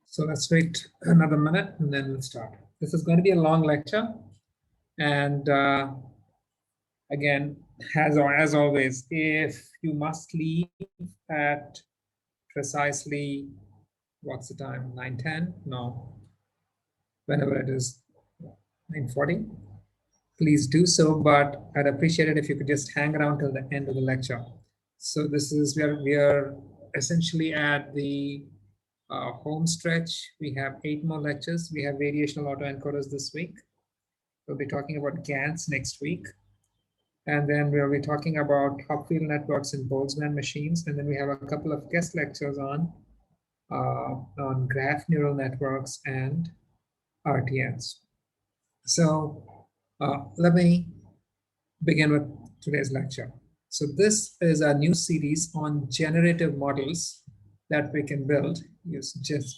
So let's wait another minute and then we'll start. This is going to be a long lecture. And again, as always, if you must leave at precisely, what's the time, 9:10? No, whenever it is, 9:40. Please do so, but I'd appreciate it if you could just hang around till the end of the lecture. So this is where we are essentially at the home stretch. We have 8 more lectures. We have variational autoencoders this week. We'll be talking about GANs next week. And then we'll be talking about Hopfield networks and Boltzmann machines. And then we have a couple of guest lectures on graph neural networks and RTNs. So let me begin with today's lecture. So this is a new series on generative models that we can build, use just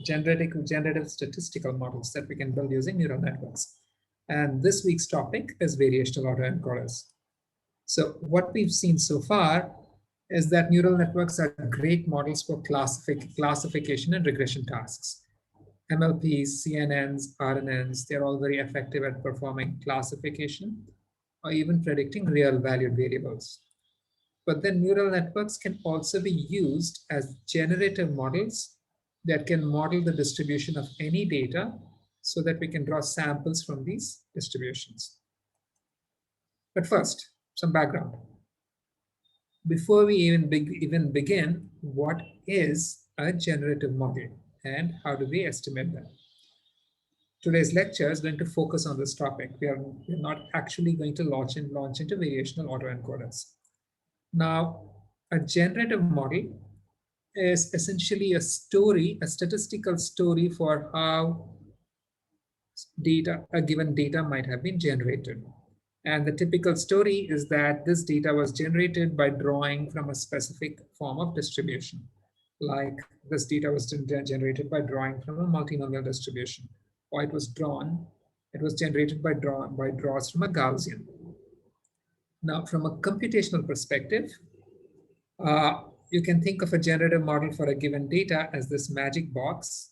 generative statistical models that we can build using neural networks. And this week's topic is variational autoencoders. So what we've seen so far is that neural networks are great models for classification and regression tasks. MLPs, CNNs, RNNs, they're all very effective at performing classification or even predicting real valued variables. But then neural networks can also be used as generative models that can model the distribution of any data so that we can draw samples from these distributions. But first, some background. Before we even begin, what is a generative model and how do we estimate them? Today's lecture is going to focus on this topic. We're not actually going to launch into variational autoencoders. Now, a generative model is essentially a statistical story for how a given data might have been generated. And the typical story is that this data was generated by drawing from a specific form of distribution. Like this data was generated by drawing from a multinomial distribution, or it was generated by draws from a Gaussian. Now, from a computational perspective, you can think of a generative model for a given data as this magic box,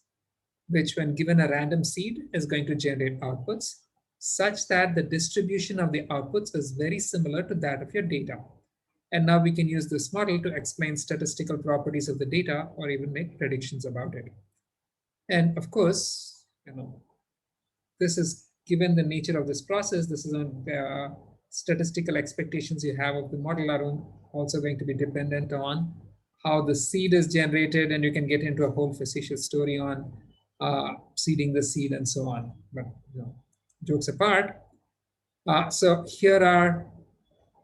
which when given a random seed is going to generate outputs such that the distribution of the outputs is very similar to that of your data. And now we can use this model to explain statistical properties of the data or even make predictions about it. And of course, this is given the nature of this process, this is on statistical expectations you have of the model are also going to be dependent on how the seed is generated, and you can get into a whole facetious story on seeding the seed and so on. But jokes apart, so here are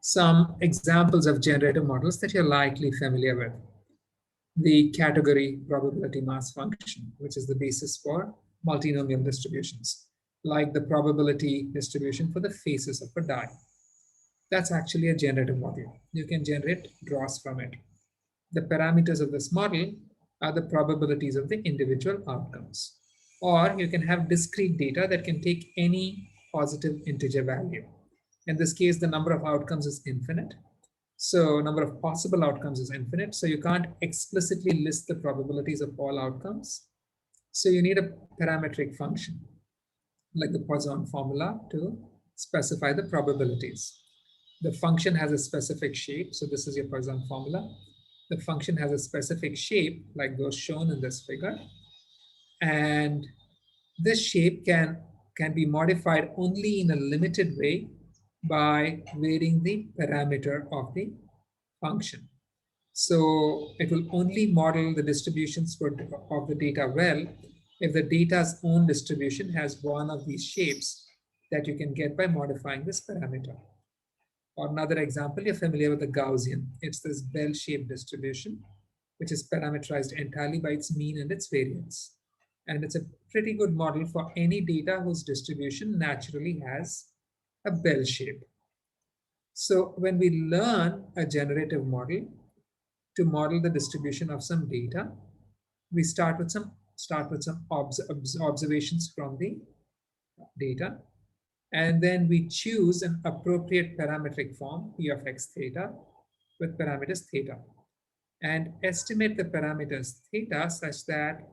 some examples of generative models that you're likely familiar with. The category probability mass function, which is the basis for multinomial distributions, like the probability distribution for the faces of a die. That's actually a generative model. You can generate draws from it. The parameters of this model are the probabilities of the individual outcomes. Or you can have discrete data that can take any positive integer value. In this case, the number of outcomes is infinite. So number of possible outcomes is infinite. So you can't explicitly list the probabilities of all outcomes. So you need a parametric function, like the Poisson formula, to specify the probabilities. The function has a specific shape. So this is your Poisson formula. The function has a specific shape like those shown in this figure. And this shape can be modified only in a limited way by varying the parameter of the function. So it will only model the distributions of the data well if the data's own distribution has one of these shapes that you can get by modifying this parameter. Or another example, you're familiar with the Gaussian. It's this bell-shaped distribution, which is parameterized entirely by its mean and its variance. And it's a pretty good model for any data whose distribution naturally has a bell shape. So when we learn a generative model to model the distribution of some data, we start with some observations from the data. And then we choose an appropriate parametric form, p of x theta, with parameters theta, and estimate the parameters theta such that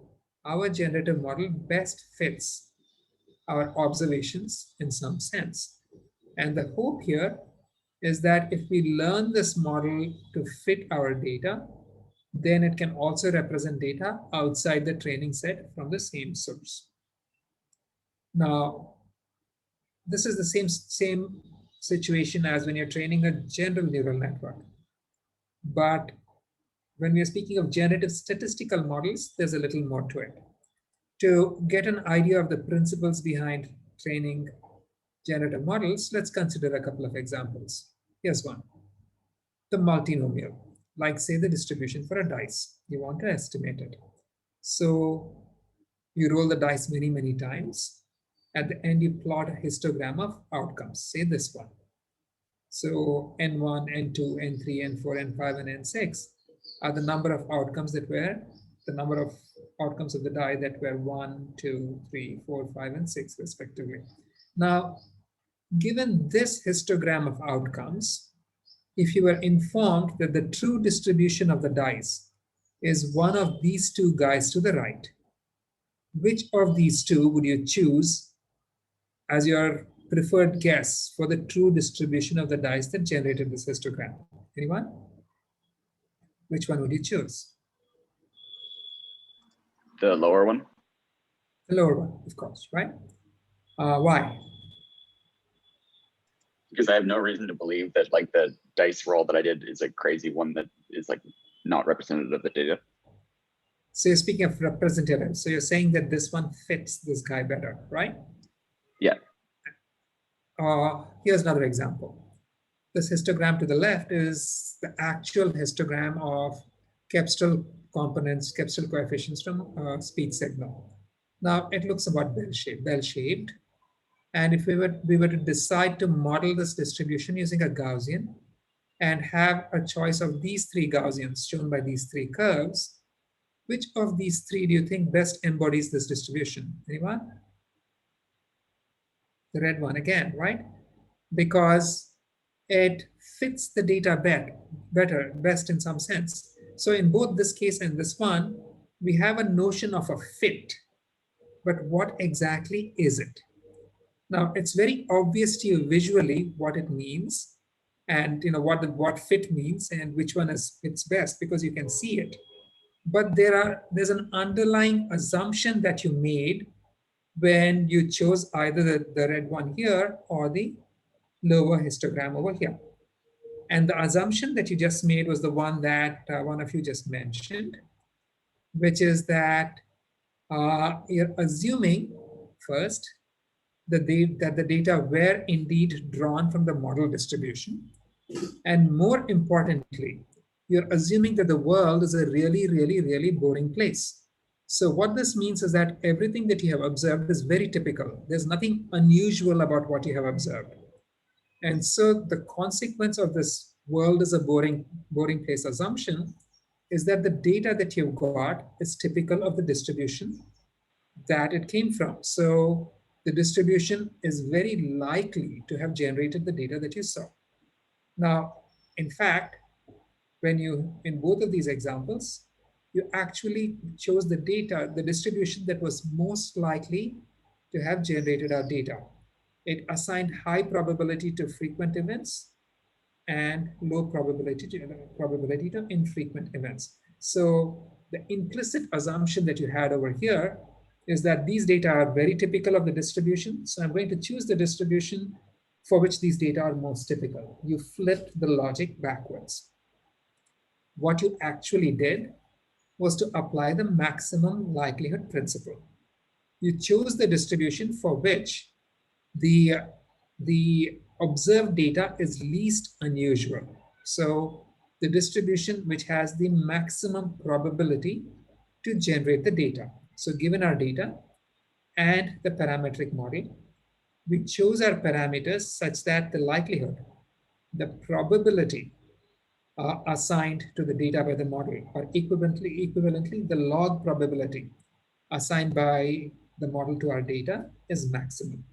our generative model best fits our observations in some sense. And the hope here is that if we learn this model to fit our data, then it can also represent data outside the training set from the same source. Now, this is the same situation as when you're training a general neural network. But when we are speaking of generative statistical models, there's a little more to it. To get an idea of the principles behind training generative models, let's consider a couple of examples. Here's one. The multinomial, like say the distribution for a dice. You want to estimate it. So you roll the dice many, many times. At the end, you plot a histogram of outcomes, say this one. So N1, N2, N3, N4, N5, and N6 are the number of outcomes that were the number of outcomes of the die that were 1, 2, 3, 4, 5, and 6 respectively. Now, given this histogram of outcomes, if you were informed that the true distribution of the dice is one of these two guys to the right, which of these two would you choose as your preferred guess for the true distribution of the dice that generated this histogram? Anyone? Which one would you choose? The lower one. The lower one, of course, right? Why? Because I have no reason to believe that like the dice roll that I did is a crazy one that is like not representative of the data. So you're speaking of representative. So you're saying that this one fits this guy better, right? Yeah. Here's another example. This histogram to the left is the actual histogram of Kepstral components, Kepstral coefficients from speech signal. Now it looks about bell-shaped. And if we were to decide to model this distribution using a Gaussian and have a choice of these three Gaussians shown by these three curves, which of these three do you think best embodies this distribution? Anyone? The red one again, right? Because it fits the data best in some sense. So in both this case and this one, we have a notion of a fit, but what exactly is it? Now, it's very obvious to you visually what it means and what fit means and which one fits best because you can see it. But there's an underlying assumption that you made when you chose either the red one here or the lower histogram over here. And the assumption that you just made was the one that one of you just mentioned, which is that you're assuming first that the data were indeed drawn from the model distribution. And more importantly, you're assuming that the world is a really, really, really boring place. So what this means is that everything that you have observed is very typical. There's nothing unusual about what you have observed. And so the consequence of this world is a boring place assumption is that the data that you've got is typical of the distribution that it came from. So the distribution is very likely to have generated the data that you saw. Now, in fact, in both of these examples, you actually chose the distribution that was most likely to have generated our data. It assigned high probability to frequent events and low probability to infrequent events. So the implicit assumption that you had over here is that these data are very typical of the distribution. So I'm going to choose the distribution for which these data are most typical. You flipped the logic backwards. What you actually did was to apply the maximum likelihood principle. You chose the distribution for which the observed data is least unusual. So the distribution which has the maximum probability to generate the data. So given our data and the parametric model, we chose our parameters such that the likelihood, the probability assigned to the data by the model, or equivalently the log probability assigned by the model to our data is maximum.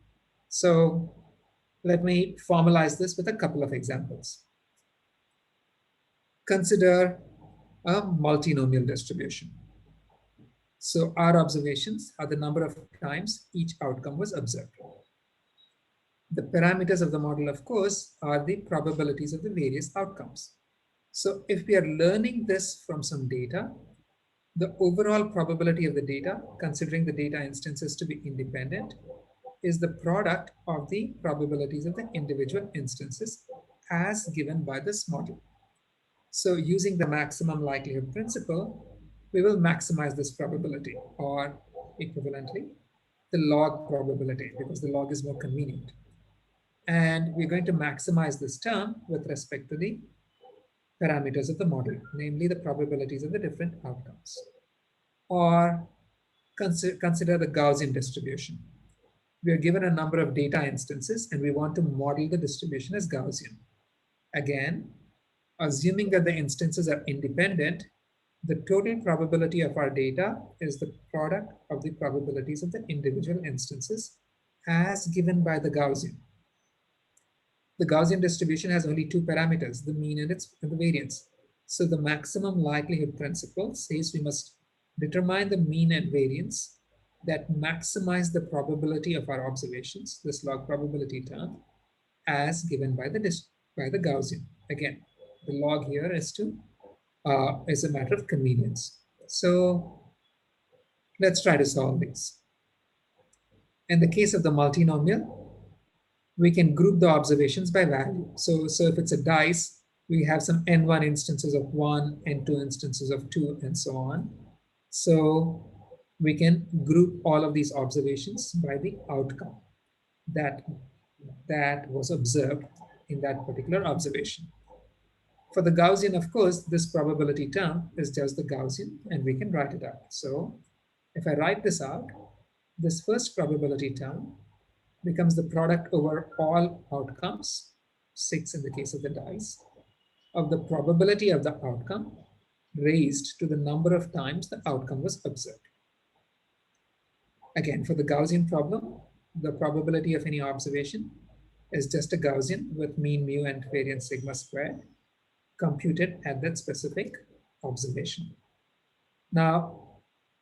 So let me formalize this with a couple of examples. Consider a multinomial distribution. So our observations are the number of times each outcome was observed. The parameters of the model, of course, are the probabilities of the various outcomes. So if we are learning this from some data, the overall probability of the data, considering the data instances to be independent, is the product of the probabilities of the individual instances as given by this model. So using the maximum likelihood principle, we will maximize this probability, or equivalently, the log probability, because the log is more convenient. And we're going to maximize this term with respect to the parameters of the model, namely the probabilities of the different outcomes. Or consider the Gaussian distribution. We are given a number of data instances and we want to model the distribution as Gaussian. Again, assuming that the instances are independent, the total probability of our data is the product of the probabilities of the individual instances as given by the Gaussian. The Gaussian distribution has only two parameters, the mean and the variance. So the maximum likelihood principle says we must determine the mean and variance that maximize the probability of our observations, this log probability term, as given by the Gaussian. Again, the log here is a matter of convenience. So let's try to solve these. In the case of the multinomial, we can group the observations by value. So if it's a dice, we have some n1 instances of 1, n2 instances of 2, and so on. So we can group all of these observations by the outcome that was observed in that particular observation. For the Gaussian, of course, this probability term is just the Gaussian, and we can write it out. So if I write this out, this first probability term becomes the product over all outcomes, 6 in the case of the dice, of the probability of the outcome raised to the number of times the outcome was observed. Again, for the Gaussian problem, the probability of any observation is just a Gaussian with mean mu and variance sigma squared computed at that specific observation. Now,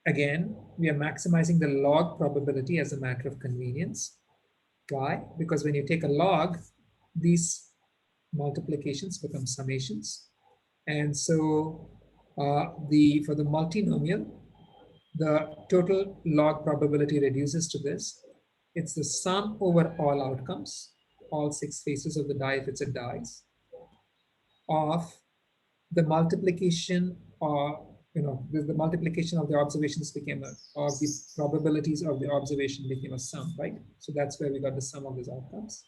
again, we are maximizing the log probability as a matter of convenience. Why? Because when you take a log, these multiplications become summations. And so for the multinomial, the total log probability reduces to this. It's the sum over all outcomes, all 6 faces of the die if it's a dice, of the multiplication or the multiplication of the observations became of the probabilities of the observation became a sum, right? So that's where we got the sum of these outcomes.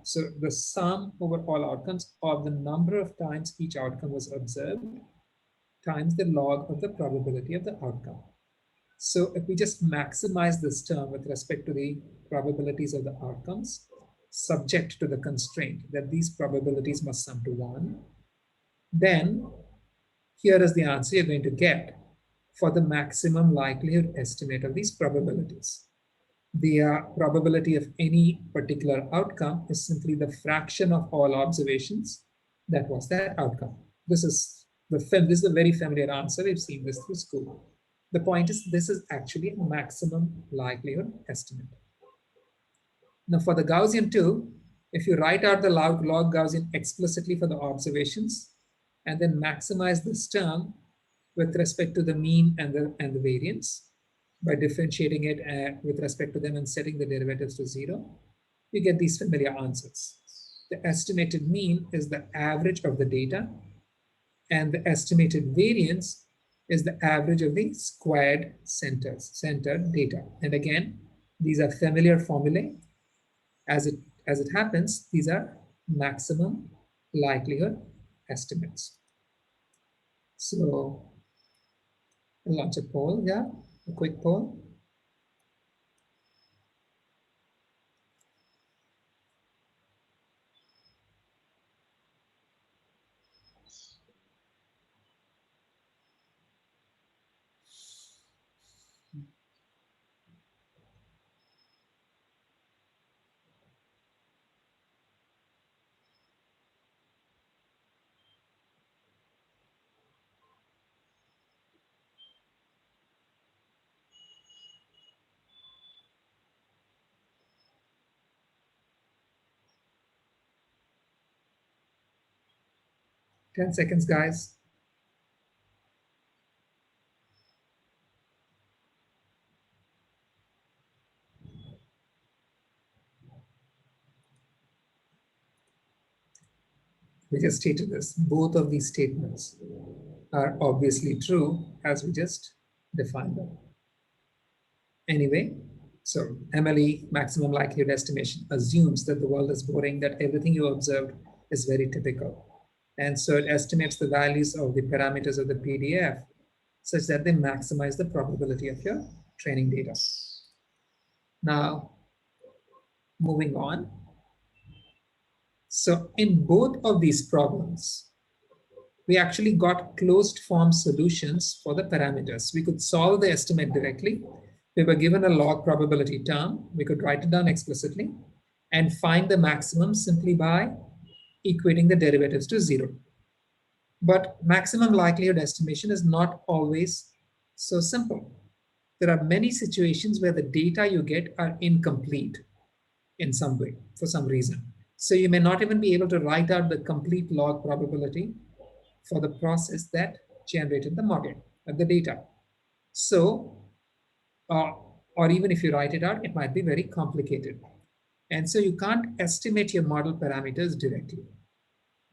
So the sum over all outcomes of the number of times each outcome was observed times the log of the probability of the outcome. So if we just maximize this term with respect to the probabilities of the outcomes, subject to the constraint that these probabilities must sum to 1, then here is the answer you're going to get for the maximum likelihood estimate of these probabilities. The probability of any particular outcome is simply the fraction of all observations that was that outcome. This is a very familiar answer. We've seen this through school. The point is, this is actually a maximum likelihood estimate. Now for the Gaussian too, if you write out the log Gaussian explicitly for the observations and then maximize this term with respect to the mean and the variance by differentiating it with respect to them and setting the derivatives to 0, you get these familiar answers. The estimated mean is the average of the data, and the estimated variance is the average of the squared centered data. And again, these are familiar formulae. As it happens, these are maximum likelihood estimates. So I'll launch a poll, yeah, a quick poll. 10 seconds, guys. We just stated this. Both of these statements are obviously true as we just defined them. Anyway, so MLE, maximum likelihood estimation, assumes that the world is boring, that everything you observed is very typical. And so it estimates the values of the parameters of the PDF such that they maximize the probability of your training data. Now, moving on. So in both of these problems, we actually got closed form solutions for the parameters. We could solve the estimate directly. We were given a log probability term. We could write it down explicitly and find the maximum simply by equating the derivatives to 0. But maximum likelihood estimation is not always so simple. There are many situations where the data you get are incomplete in some way, for some reason. So you may not even be able to write out the complete log probability for the process that generated the model of the data. So, or even if you write it out, it might be very complicated. And so you can't estimate your model parameters directly.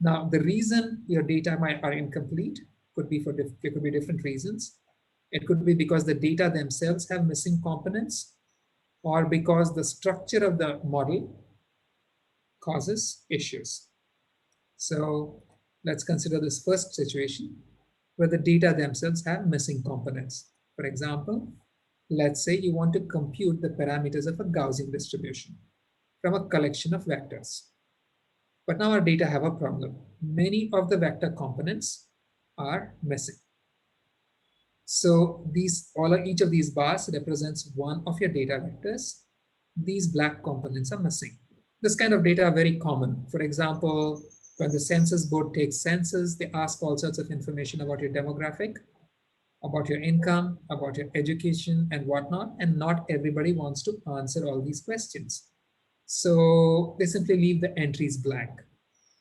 Now, the reason your data are incomplete could be there could be different reasons. It could be because the data themselves have missing components, or because the structure of the model causes issues. So let's consider this first situation where the data themselves have missing components. For example, let's say you want to compute the parameters of a Gaussian distribution from a collection of vectors. But now our data have a problem. Many of the vector components are missing. So each of these bars represents one of your data vectors. These black components are missing. This kind of data are very common. For example, when the census board takes census, they ask all sorts of information about your demographic, about your income, about your education and whatnot, and not everybody wants to answer all these questions. So they simply leave the entries blank.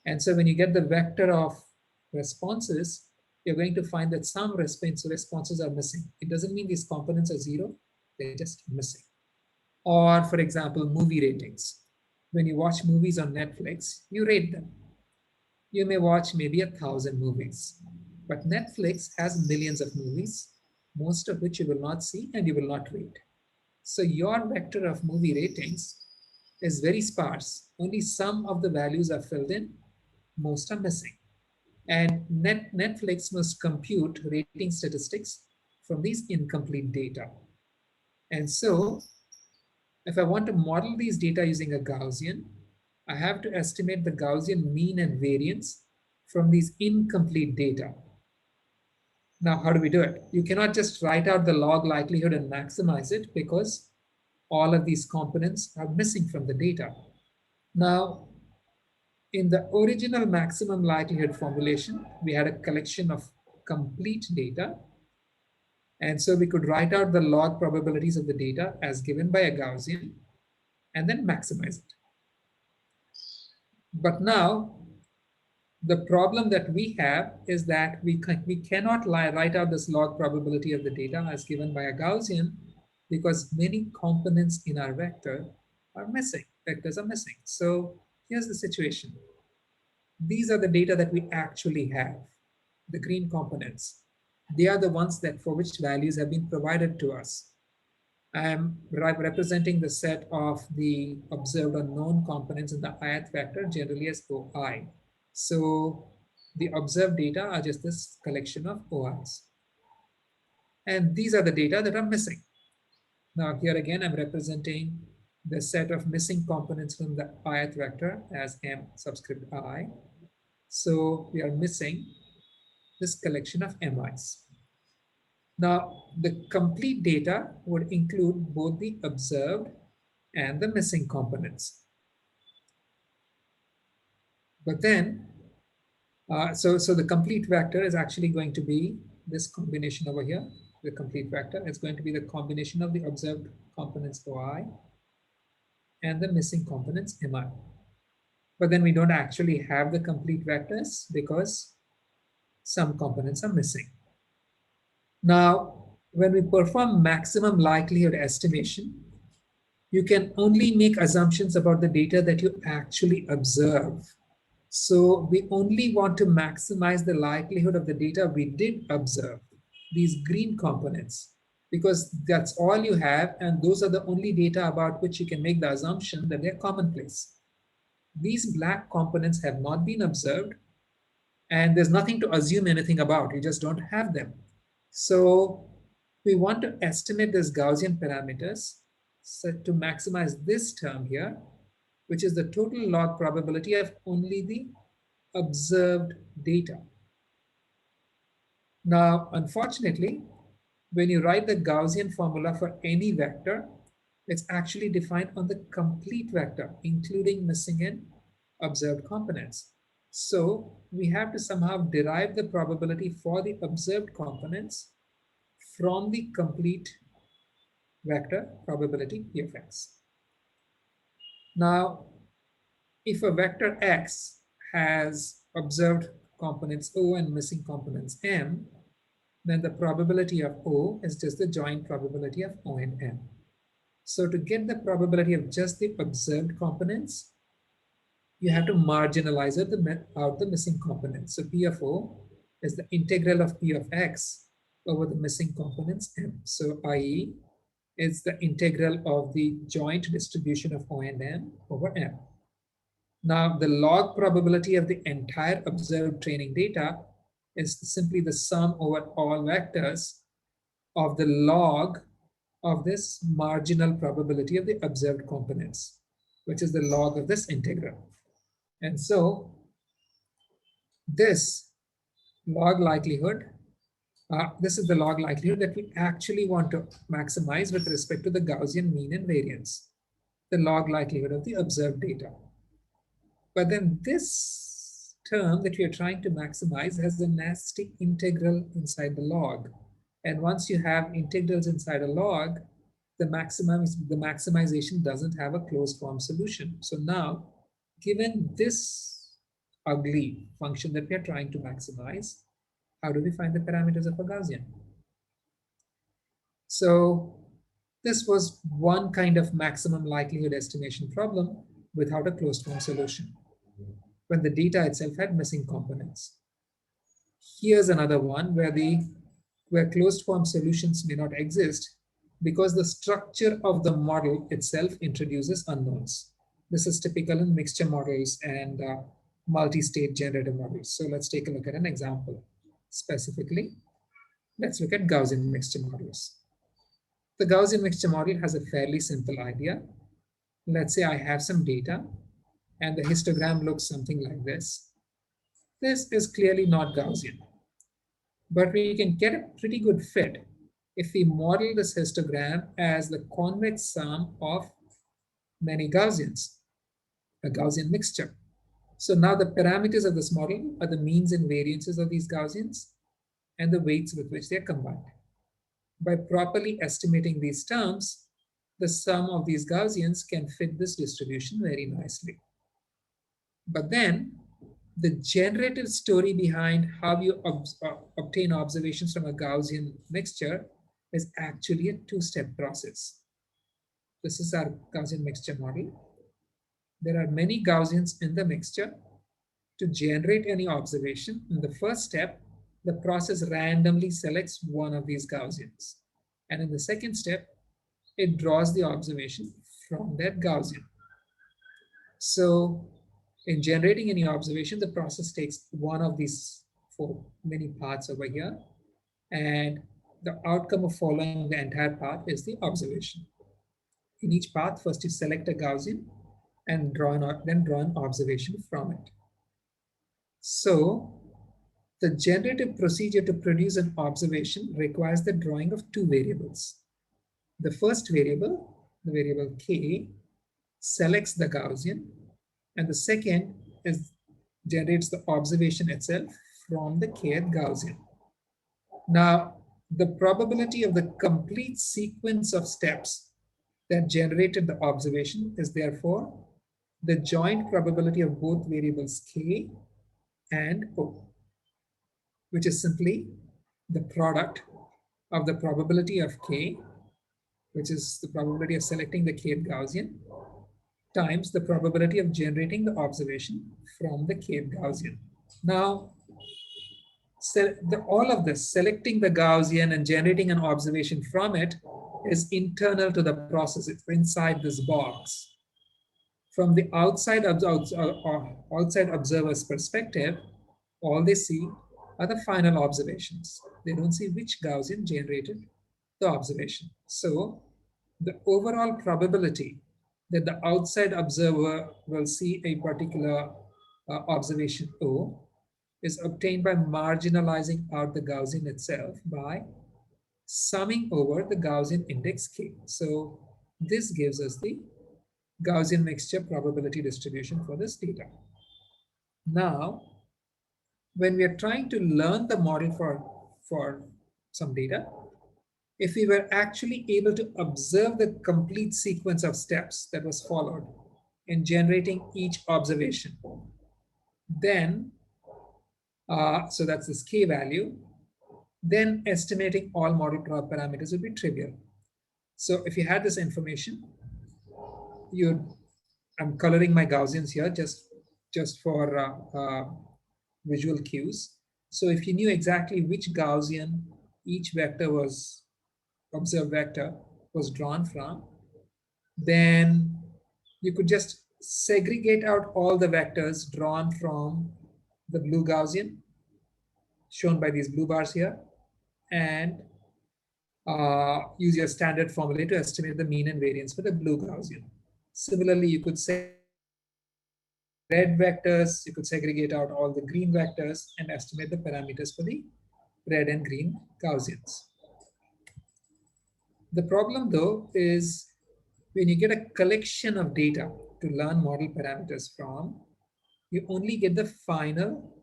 And so when you get the vector of responses, you're going to find that some responses are missing. It doesn't mean these components are 0, they're just missing. Or for example, movie ratings. When you watch movies on Netflix, you rate them. You may watch maybe 1,000 movies, but Netflix has millions of movies, most of which you will not see and you will not rate. So your vector of movie ratings is very sparse. Only some of the values are filled in, most are missing. And Netflix must compute rating statistics from these incomplete data. And so if I want to model these data using a Gaussian, I have to estimate the Gaussian mean and variance from these incomplete data. Now, how do we do it? You cannot just write out the log likelihood and maximize it because all of these components are missing from the data. Now, in the original maximum likelihood formulation, we had a collection of complete data. And so we could write out the log probabilities of the data as given by a Gaussian and then maximize it. But now, the problem that we have is that we cannot write out this log probability of the data as given by a Gaussian because many components in our vector are missing. Vectors are missing. So here's the situation. These are the data that we actually have, the green components. They are the ones that for which values have been provided to us. I am representing the set of the observed or known components in the ith vector generally as OI. So the observed data are just this collection of OIs. And these are the data that are missing. Now here again, I'm representing the set of missing components from the ith vector as M subscript I. So we are missing this collection of MIs. Now, the complete data would include both the observed and the missing components. But then, so the complete vector is actually going to be this combination over here. The complete vector is going to be the combination of the observed components OI and the missing components MI. But then we don't actually have the complete vectors because some components are missing. Now, when we perform maximum likelihood estimation, you can only make assumptions about the data that you actually observe. So we only want to maximize the likelihood of the data we did observe, these green components, because that's all you have, and those are the only data about which you can make the assumption that they're commonplace. These black components have not been observed, and there's nothing to assume anything about. You just don't have them. So we want to estimate this Gaussian parameters so to maximize this term here, which is the total log probability of only the observed data. Now, unfortunately, when you write the Gaussian formula for any vector, it's actually defined on the complete vector, including missing and observed components. So we have to somehow derive the probability for the observed components from the complete vector probability P of x. Now, if a vector x has observed components O and missing components M, then the probability of O is just the joint probability of O and M. So to get the probability of just the observed components, you have to marginalize out the missing components. So P of O is the integral of P of x over the missing components M. So i.e. is the integral of the joint distribution of O and M over M. Now, the log probability of the entire observed training data is simply the sum over all vectors of the log of this marginal probability of the observed components, which is the log of this integral. And so this log likelihood, this is the log likelihood that we actually want to maximize with respect to the Gaussian mean and variance, the log likelihood of the observed data. But then this term that we are trying to maximize has a nasty integral inside the log. And once you have integrals inside a log, the maximization doesn't have a closed form solution. So now, given this ugly function that we are trying to maximize, how do we find the parameters of a Gaussian? So this was one kind of maximum likelihood estimation problem without a closed form solution, when the data itself had missing components. Here's another one where closed form solutions may not exist because the structure of the model itself introduces unknowns. This is typical in mixture models and multi-state generative models. So let's take a look at an example. Specifically, let's look at Gaussian mixture models. The Gaussian mixture model has a fairly simple idea. Let's say I have some data and the histogram looks something like this. This is clearly not Gaussian, but we can get a pretty good fit if we model this histogram as the convex sum of many Gaussians, a Gaussian mixture. So now the parameters of this model are the means and variances of these Gaussians and the weights with which they're combined. By properly estimating these terms, the sum of these Gaussians can fit this distribution very nicely. But then the generative story behind how you obtain observations from a Gaussian mixture is actually a two-step process. This is our Gaussian mixture model. There are many Gaussians in the mixture. To generate any observation, in the first step, the process randomly selects one of these Gaussians. And in the second step, it draws the observation from that Gaussian. So in generating any observation, the process takes one of these four many paths over here. And the outcome of following the entire path is the observation. In each path, first you select a Gaussian and then draw an observation from it. So the generative procedure to produce an observation requires the drawing of two variables. The first variable, the variable k, selects the Gaussian, and the second generates the observation itself from the kth Gaussian. Now, the probability of the complete sequence of steps that generated the observation is therefore the joint probability of both variables k and O. which is simply the product of the probability of K, which is the probability of selecting the kth Gaussian, times the probability of generating the observation from the kth Gaussian. Now, all of this, selecting the Gaussian and generating an observation from it, is internal to the process. It's inside this box. From the outside observer's perspective, all they see are the final observations. They don't see which Gaussian generated the observation. So the overall probability that the outside observer will see a particular observation O is obtained by marginalizing out the Gaussian itself by summing over the Gaussian index K. So this gives us the Gaussian mixture probability distribution for this data. Now, when we are trying to learn the model for some data, if we were actually able to observe the complete sequence of steps that was followed in generating each observation, then, so that's this K value, then estimating all model parameters would be trivial. So if you had this information, I'm coloring my Gaussians here just for visual cues. So if you knew exactly which Gaussian each vector was, observed vector was drawn from, then you could just segregate out all the vectors drawn from the blue Gaussian, shown by these blue bars here, and use your standard formula to estimate the mean and variance for the blue Gaussian. Similarly, you could say red vectors, you could segregate out all the green vectors and estimate the parameters for the red and green Gaussians. The problem, though, is when you get a collection of data to learn model parameters from, you only get the final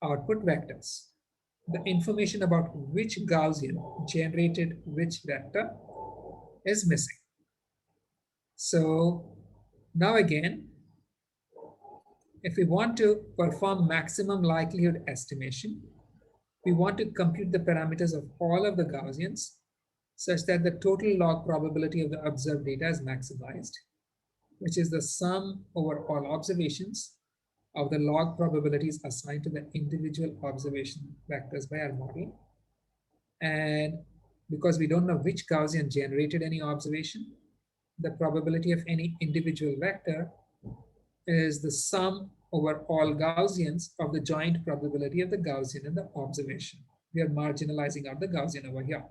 output vectors. The information about which Gaussian generated which vector is missing. So now again, if we want to perform maximum likelihood estimation, we want to compute the parameters of all of the Gaussians such that the total log probability of the observed data is maximized, which is the sum over all observations of the log probabilities assigned to the individual observation vectors by our model. And because we don't know which Gaussian generated any observation, the probability of any individual vector is the sum over all Gaussians of the joint probability of the Gaussian and the observation. We are marginalizing out the Gaussian over here,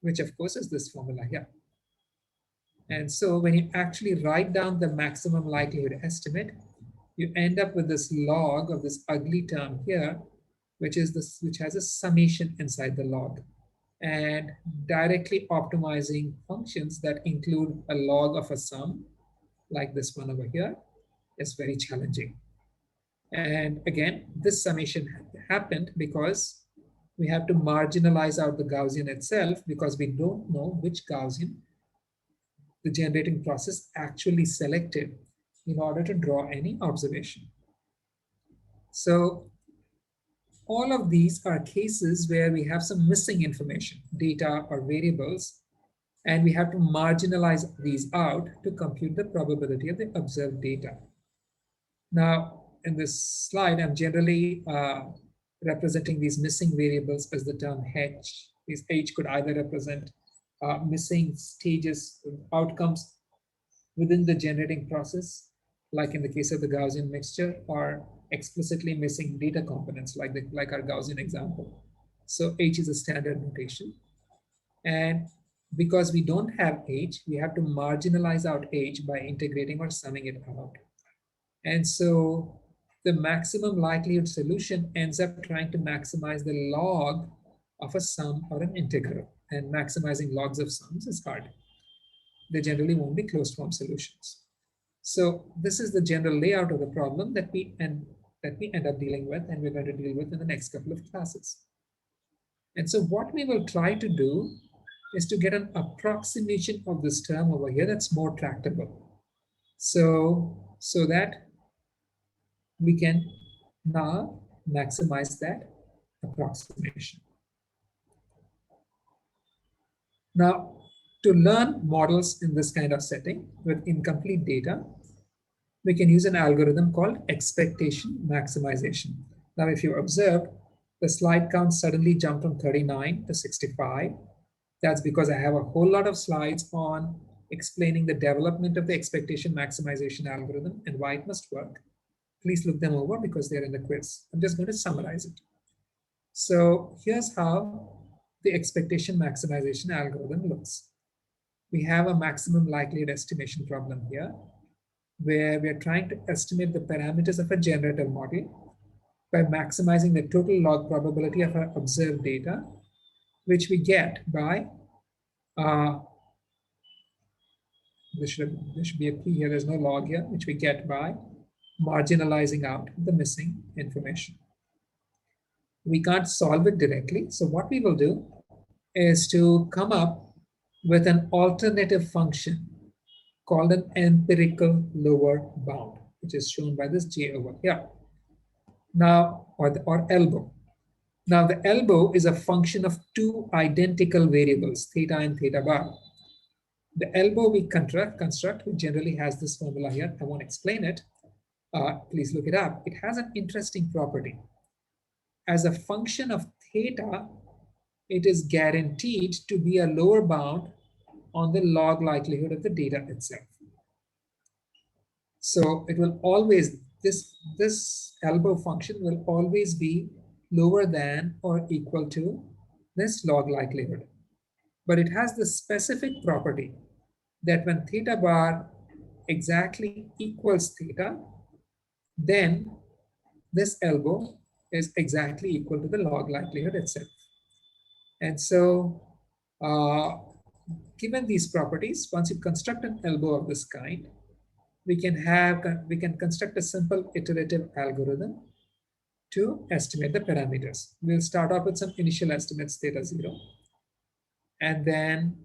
which of course is this formula here. And so when you actually write down the maximum likelihood estimate, you end up with this log of this ugly term here, which has a summation inside the log. And directly optimizing functions that include a log of a sum, like this one over here, is very challenging. And again, this summation happened because we have to marginalize out the Gaussian itself because we don't know which Gaussian the generating process actually selected in order to draw any observation. So all of these are cases where we have some missing information, data or variables, and we have to marginalize these out to compute the probability of the observed data. Now, in this slide, I'm generally representing these missing variables as the term H. These H could either represent missing stages, outcomes within the generating process, like in the case of the Gaussian mixture, or explicitly missing data components, like our Gaussian example. So H is a standard notation. And because we don't have H, we have to marginalize out H by integrating or summing it out. And so the maximum likelihood solution ends up trying to maximize the log of a sum or an integral. And maximizing logs of sums is hard. They generally won't be closed form solutions. So this is the general layout of the problem that we end up dealing with, and we're going to deal with in the next couple of classes. And so what we will try to do is to get an approximation of this term over here that's more tractable. So that we can now maximize that approximation. Now, to learn models in this kind of setting with incomplete data, we can use an algorithm called expectation maximization. Now, if you observe, the slide count suddenly jumped from 39 to 65. That's because I have a whole lot of slides on explaining the development of the expectation maximization algorithm and why it must work. Please look them over because they're in the quiz. I'm just going to summarize it. So here's how the expectation maximization algorithm looks. We have a maximum likelihood estimation problem here, where we're trying to estimate the parameters of a generative model by maximizing the total log probability of our observed data, which we get by, there should be a P here, there's no log here, which we get by marginalizing out the missing information. We can't solve it directly, so what we will do is to come up with an alternative function called an empirical lower bound, which is shown by this J over here. Now, or elbow. Now, the elbow is a function of two identical variables, theta and theta bar. The elbow we construct, which generally has this formula here. I won't explain it. Please look it up. It has an interesting property. As a function of theta, it is guaranteed to be a lower bound on the log likelihood of the data itself. So it will always, this elbow function will always be lower than or equal to this log likelihood. But it has the specific property that when theta bar exactly equals theta, then this elbow is exactly equal to the log likelihood itself. And so, given these properties, once you construct an elbow of this kind, we can construct a simple iterative algorithm to estimate the parameters. We'll start off with some initial estimates, theta 0, and then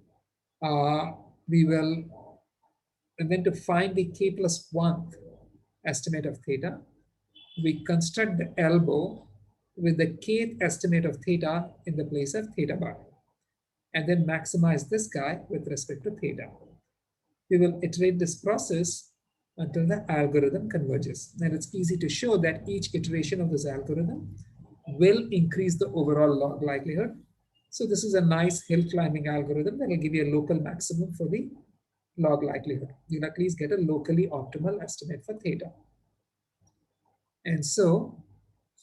to find the k plus 1th estimate of theta, we construct the elbow with the kth estimate of theta in the place of theta bar, and then maximize this guy with respect to theta. We will iterate this process until the algorithm converges. And it's easy to show that each iteration of this algorithm will increase the overall log likelihood. So this is a nice hill climbing algorithm that will give you a local maximum for the log likelihood. You'll at least get a locally optimal estimate for theta. And so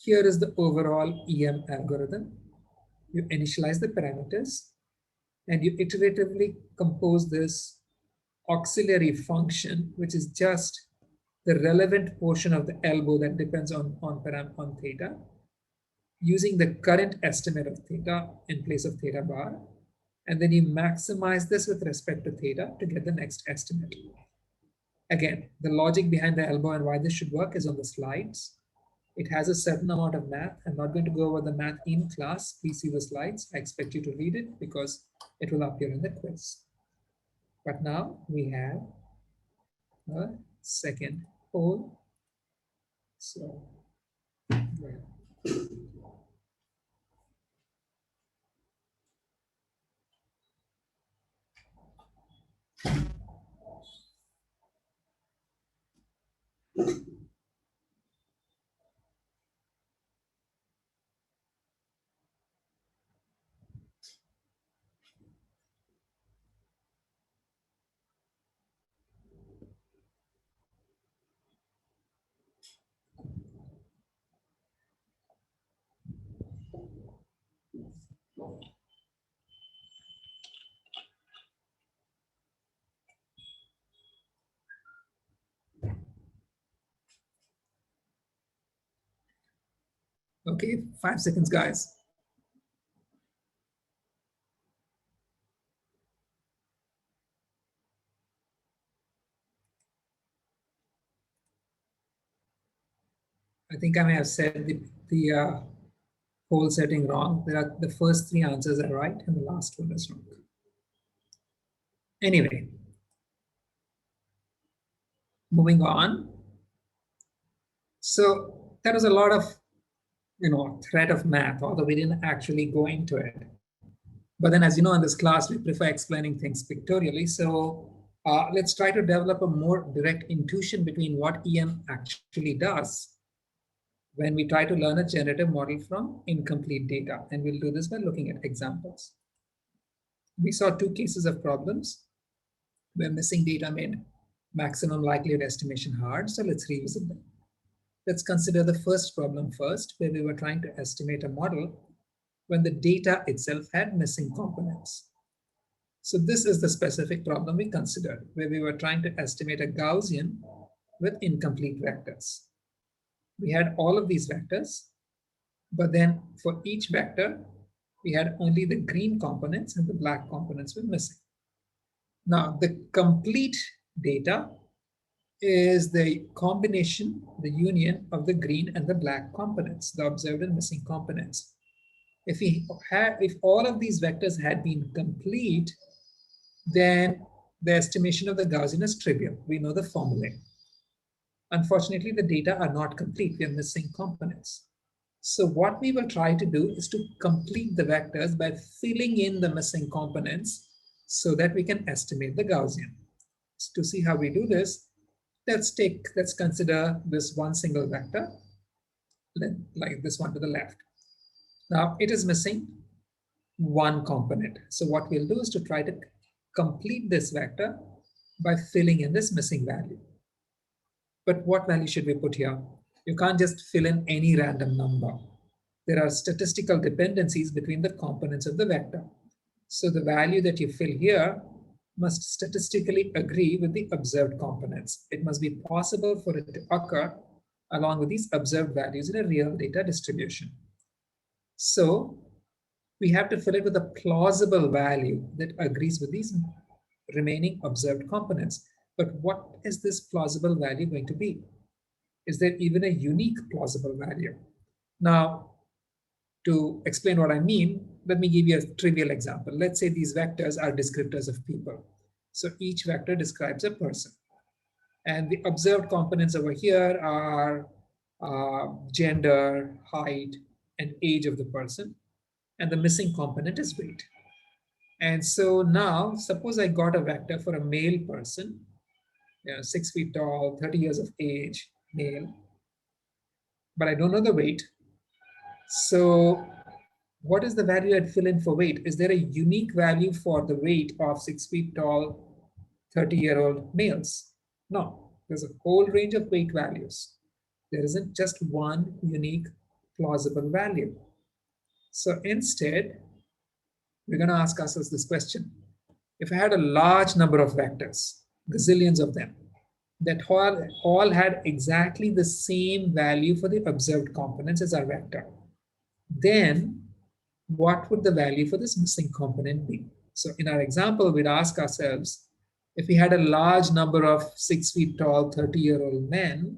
here is the overall EM algorithm. You initialize the parameters and you iteratively compose this auxiliary function, which is just the relevant portion of the elbow that depends on theta, using the current estimate of theta in place of theta bar. And then you maximize this with respect to theta to get the next estimate. Again, the logic behind the elbow and why this should work is on the slides. It has a certain amount of math. I'm not going to go over the math in class. Please see the slides. I expect you to read it because it will appear in the quiz. But now we have a second pole. So, okay, 5 seconds, guys. I think I may have said the whole setting wrong. The first 3 answers are right and the last one is wrong. Anyway, moving on. So there was a lot of threat of math, although we didn't actually go into it. But then, as you know, in this class, we prefer explaining things pictorially. So let's try to develop a more direct intuition between what EM actually does when we try to learn a generative model from incomplete data. And we'll do this by looking at examples. We saw two cases of problems where missing data made maximum likelihood estimation hard. So let's revisit them. Let's consider the first problem first, where we were trying to estimate a model when the data itself had missing components. So this is the specific problem we considered, where we were trying to estimate a Gaussian with incomplete vectors. We had all of these vectors, but then for each vector, we had only the green components and the black components were missing. Now, the complete data is the combination, the union of the green and the black components, the observed and missing components. If all of these vectors had been complete, then the estimation of the Gaussian is trivial. We know the formula. Unfortunately, the data are not complete. We are missing components. So what we will try to do is to complete the vectors by filling in the missing components so that we can estimate the Gaussian. So to see how we do this, let's consider this one single vector, like this one to the left. Now it is missing one component. So what we'll do is to try to complete this vector by filling in this missing value. But what value should we put here? You can't just fill in any random number. There are statistical dependencies between the components of the vector. So the value that you fill here must statistically agree with the observed components. It must be possible for it to occur along with these observed values in a real data distribution. So we have to fill it with a plausible value that agrees with these remaining observed components. But what is this plausible value going to be? Is there even a unique plausible value? Now, to explain what I mean, let me give you a trivial example. Let's say these vectors are descriptors of people. So each vector describes a person. And the observed components over here are gender, height, and age of the person. And the missing component is weight. And so now, suppose I got a vector for a male person, 6 feet tall, 30 years of age, male, but I don't know the weight. So what is the value I'd fill in for weight? Is there a unique value for the weight of 6 feet tall, 30-year-old males? No, there's a whole range of weight values. There isn't just one unique plausible value. So instead, we're going to ask ourselves this question. If I had a large number of vectors, gazillions of them, that all had exactly the same value for the observed components as our vector, then what would the value for this missing component be? So in our example, we'd ask ourselves, if we had a large number of 6 feet tall, 30-year-old men,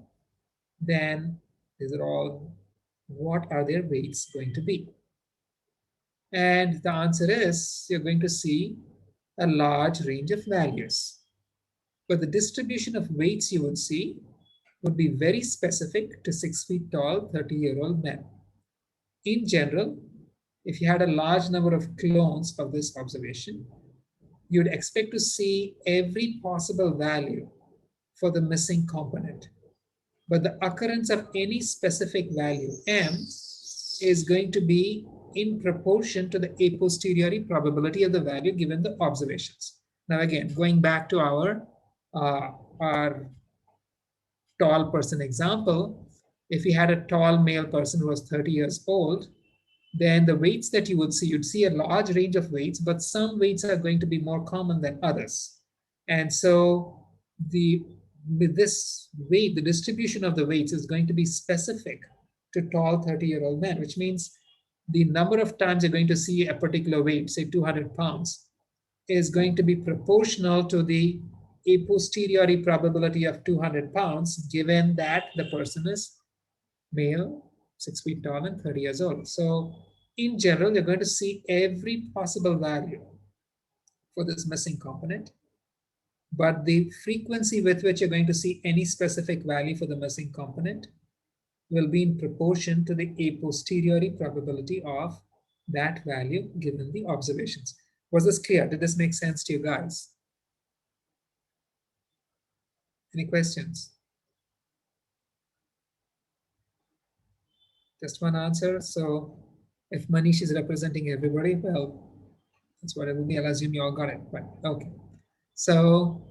then these are all, what are their weights going to be? And the answer is, you're going to see a large range of values. But the distribution of weights you would see would be very specific to 6 feet tall, 30-year-old men. In general, if you had a large number of clones of this observation, you'd expect to see every possible value for the missing component. But the occurrence of any specific value, m, is going to be in proportion to the a posteriori probability of the value given the observations. Now again, going back to our tall person example, if we had a tall male person who was 30 years old, then the weights that you would see, you'd see a large range of weights, but some weights are going to be more common than others. And so with this weight, the distribution of the weights is going to be specific to tall 30-year-old men, which means the number of times you're going to see a particular weight, say 200 pounds, is going to be proportional to the a posteriori probability of 200 pounds, given that the person is male, 6 feet tall, and 30 years old. So in general, you're going to see every possible value for this missing component, but the frequency with which you're going to see any specific value for the missing component will be in proportion to the a posteriori probability of that value given the observations. Was this clear? Did this make sense to you guys? Any questions? Just one answer. So if Manish is representing everybody, well, that's what it will be. I'll assume you all got it, but okay. So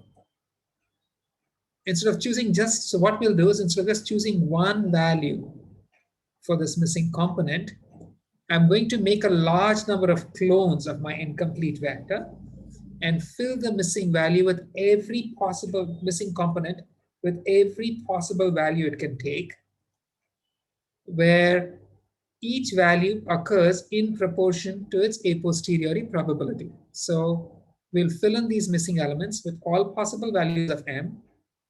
instead of choosing just, so what we'll do is instead of just choosing one value for this missing component, I'm going to make a large number of clones of my incomplete vector and fill the missing value with every possible missing component with every possible value it can take, where each value occurs in proportion to its a posteriori probability. So we'll fill in these missing elements with all possible values of m,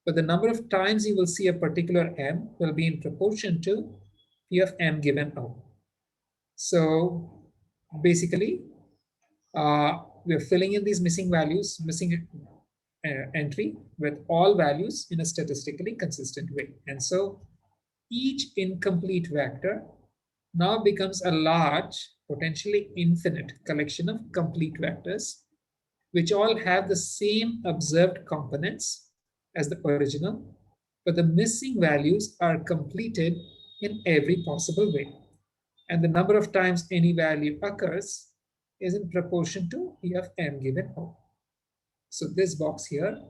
but the number of times you will see a particular m will be in proportion to p of m given O. So basically, we're filling in these missing values, missing entry with all values in a statistically consistent way. And so each incomplete vector now becomes a large, potentially infinite collection of complete vectors, which all have the same observed components as the original, but the missing values are completed in every possible way. And the number of times any value occurs is in proportion to P of m given O. So this box here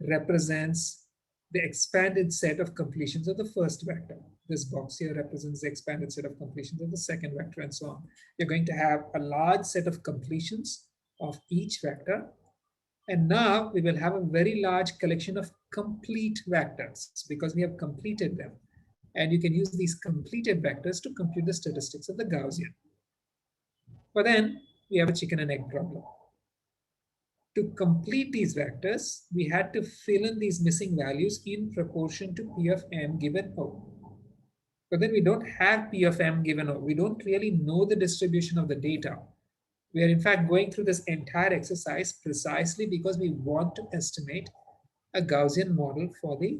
represents the expanded set of completions of the first vector. This box here represents the expanded set of completions of the second vector, and so on. You're going to have a large set of completions of each vector. And now we will have a very large collection of complete vectors because we have completed them. And you can use these completed vectors to compute the statistics of the Gaussian. But then we have a chicken and egg problem. To complete these vectors, we had to fill in these missing values in proportion to P of m given O. But then we don't have P of m given O. We don't really know the distribution of the data. We are in fact going through this entire exercise precisely because we want to estimate a Gaussian model for the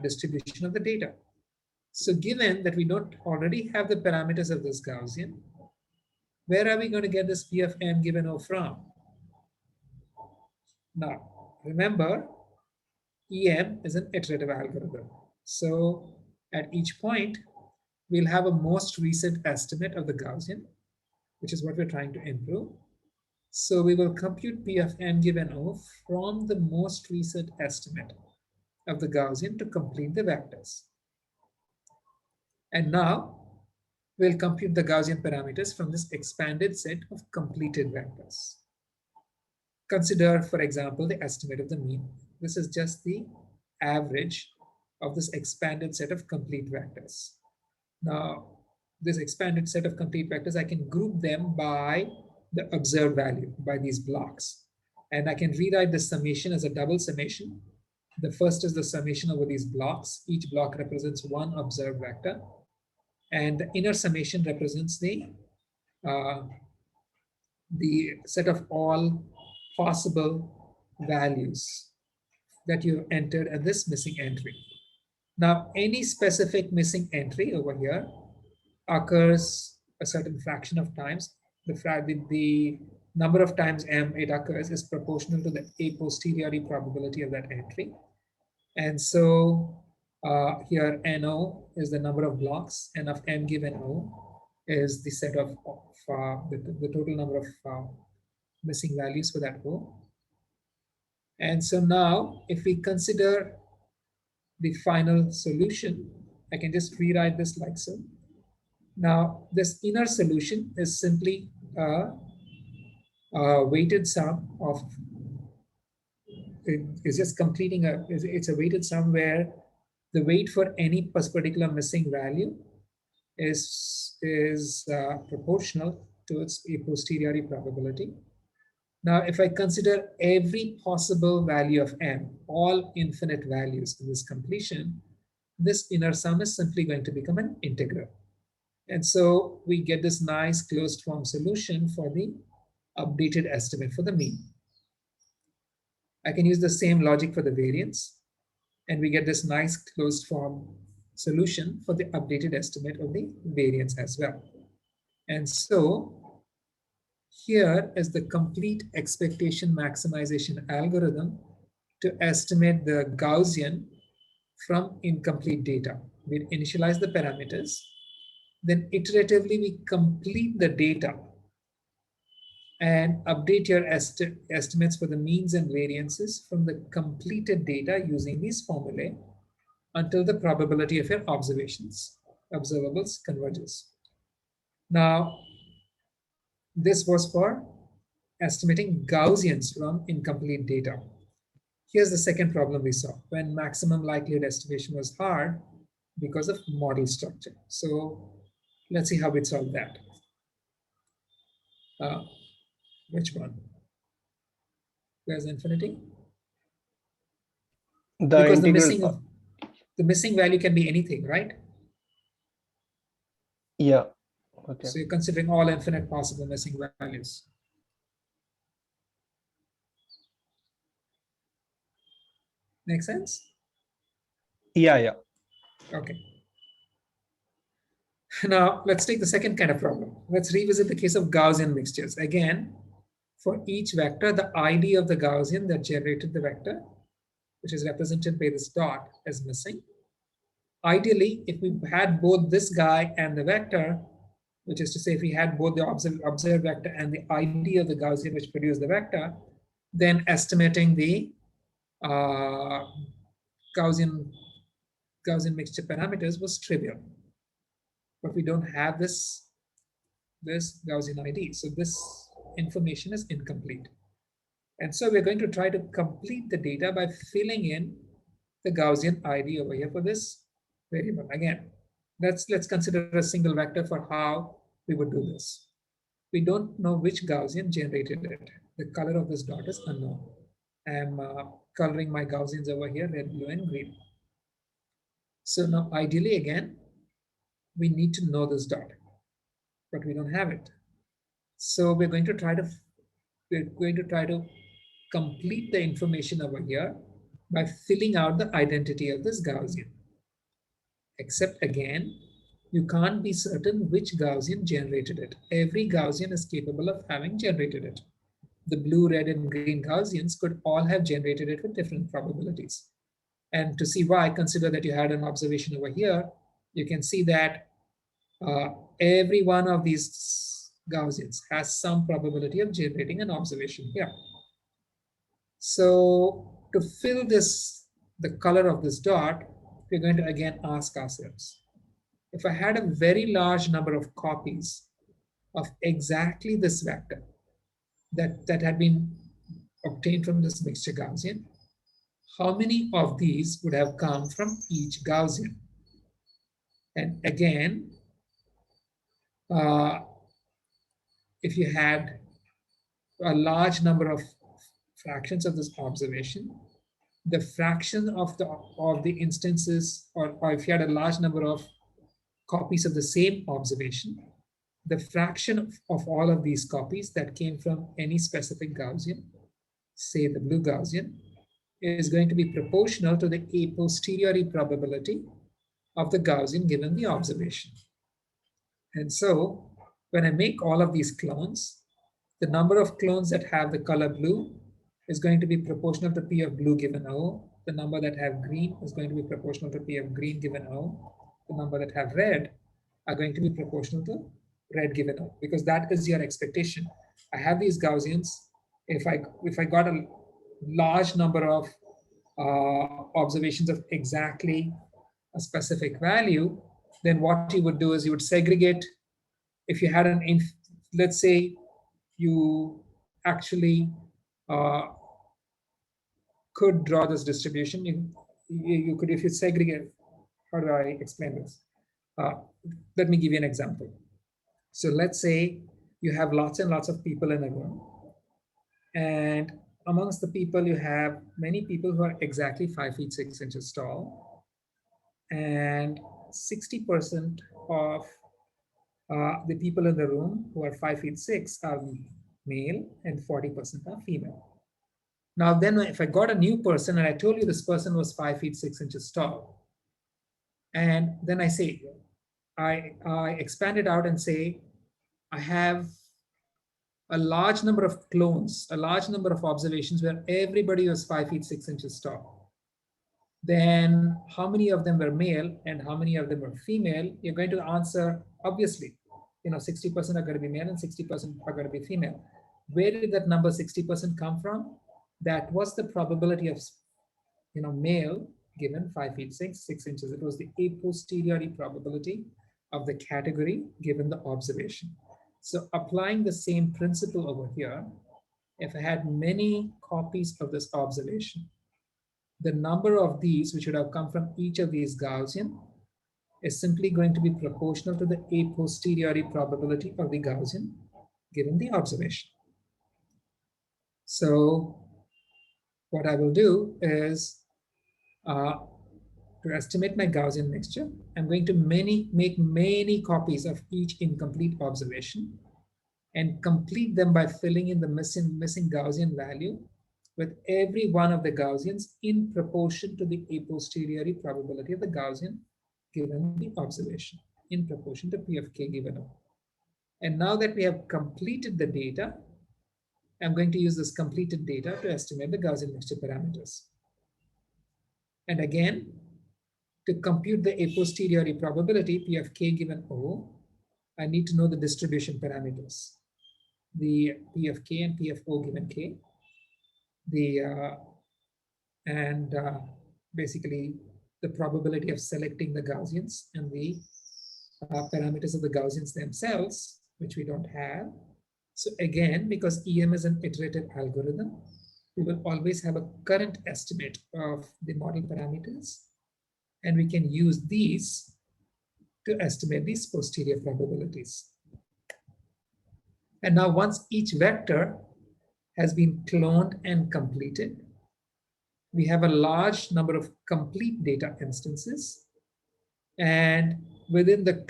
distribution of the data. So given that we don't already have the parameters of this Gaussian, where are we going to get this P of m given O from? Now, remember, EM is an iterative algorithm. So at each point, we'll have a most recent estimate of the Gaussian, which is what we're trying to improve. So we will compute P of m given O from the most recent estimate of the Gaussian to complete the vectors. And now we'll compute the Gaussian parameters from this expanded set of completed vectors. Consider, for example, the estimate of the mean. This is just the average of this expanded set of complete vectors. Now, this expanded set of complete vectors, I can group them by the observed value, by these blocks. And I can rewrite the summation as a double summation. The first is the summation over these blocks. Each block represents one observed vector. And the inner summation represents the set of all possible values that you have entered at this missing entry. Now, any specific missing entry over here occurs a certain fraction of times. The number of times m it occurs is proportional to the a posteriori probability of that entry. And so here NO is the number of blocks, and of m given O is the set of the total number of missing values for that O. And so now if we consider the final solution, I can just rewrite this like so. Now this inner solution is simply a weighted sum of, it's just completing it's a weighted sum where the weight for any particular missing value is proportional to its a posteriori probability. Now, if I consider every possible value of m, all infinite values in this completion, this inner sum is simply going to become an integral. And so we get this nice closed form solution for the updated estimate for the mean. I can use the same logic for the variance, and we get this nice closed form solution for the updated estimate of the variance as well. And so here is the complete expectation maximization algorithm to estimate the Gaussian from incomplete data. We initialize the parameters, then iteratively we complete the data and update your estimates for the means and variances from the completed data using these formulae until the probability of your observables converges. Now, this was for estimating Gaussians from incomplete data. Here's the second problem we saw when maximum likelihood estimation was hard because of model structure. So let's see how we solve that. Which one? Where's infinity? The Because integral. the missing value can be anything, right? Yeah. Okay. So you're considering all infinite possible missing values. Make sense? Yeah, yeah. Okay. Now let's take the second kind of problem. Let's revisit the case of Gaussian mixtures. Again, for each vector, the ID of the Gaussian that generated the vector, which is represented by this dot, is missing. Ideally, if we had both this guy and the vector, which is to say if we had both the observed vector and the ID of the Gaussian which produced the vector, then estimating the Gaussian mixture parameters was trivial. But we don't have this Gaussian ID. So this information is incomplete. And so we're going to try to complete the data by filling in the Gaussian ID over here for this variable. Again, let's consider a single vector for how we would do this. We don't know which Gaussian generated it. The color of this dot is unknown. I'm coloring my Gaussians over here, red, blue, and green. So now ideally, again, we need to know this dot, but we don't have it. So we're going to try to complete the information over here by filling out the identity of this Gaussian. Except again, you can't be certain which Gaussian generated it. Every Gaussian is capable of having generated it. The blue, red, and green Gaussians could all have generated it with different probabilities. And to see why, consider that you had an observation over here. You can see that every one of these Gaussians has some probability of generating an observation here. So to fill the color of this dot, we're going to again ask ourselves, if I had a very large number of copies of exactly this vector that had been obtained from this mixture Gaussian, how many of these would have come from each Gaussian? And again, if you had a large number of fractions of this observation, the fraction of the instances, or if you had a large number of copies of the same observation, the fraction of all of these copies that came from any specific Gaussian, say the blue Gaussian, is going to be proportional to the a posteriori probability of the Gaussian given the observation. And so when I make all of these clones, the number of clones that have the color blue is going to be proportional to P of blue given O. The number that have green is going to be proportional to P of green given O. The number that have red are going to be proportional to red given O, because that is your expectation. I have these Gaussians. If I got a large number of observations of exactly a specific value, then what you would do is you would segregate. If you had let's say you actually could draw this distribution, you could, if you segregate, how do I explain this? Let me give you an example. So let's say you have lots and lots of people in a room, and amongst the people you have many people who are exactly 5 feet 6 inches tall, and 60% of the people in the room who are 5 feet 6 are male and 40% are female. Now then, if I got a new person and I told you this person was 5 feet 6 inches tall, And then I say, I expand it out and say, I have a large number of clones, a large number of observations where everybody was 5 feet 6 inches tall. Then how many of them were male and how many of them were female? You're going to answer, obviously, 60% are going to be male and 60% are going to be female. Where did that number 60% come from? That was the probability of male given 5 feet 6 inches. It was the a posteriori probability of the category given the observation. So applying the same principle over here, if I had many copies of this observation, the number of these which would have come from each of these Gaussian is simply going to be proportional to the a posteriori probability of the Gaussian given the observation. So what I will do is to estimate my Gaussian mixture, I'm going to make many copies of each incomplete observation and complete them by filling in the missing Gaussian value with every one of the Gaussians in proportion to the a posteriori probability of the Gaussian given the observation in proportion to P of k given O. And now that we have completed the data, I'm going to use this completed data to estimate the Gaussian mixture parameters. And again, to compute the a posteriori probability P of k given O, I need to know the distribution parameters, the P of k and P of O given k, basically the probability of selecting the Gaussians and the parameters of the Gaussians themselves, which we don't have. So again, because EM is an iterative algorithm, we will always have a current estimate of the model parameters, and we can use these to estimate these posterior probabilities. And now once each vector has been cloned and completed, we have a large number of complete data instances. And within the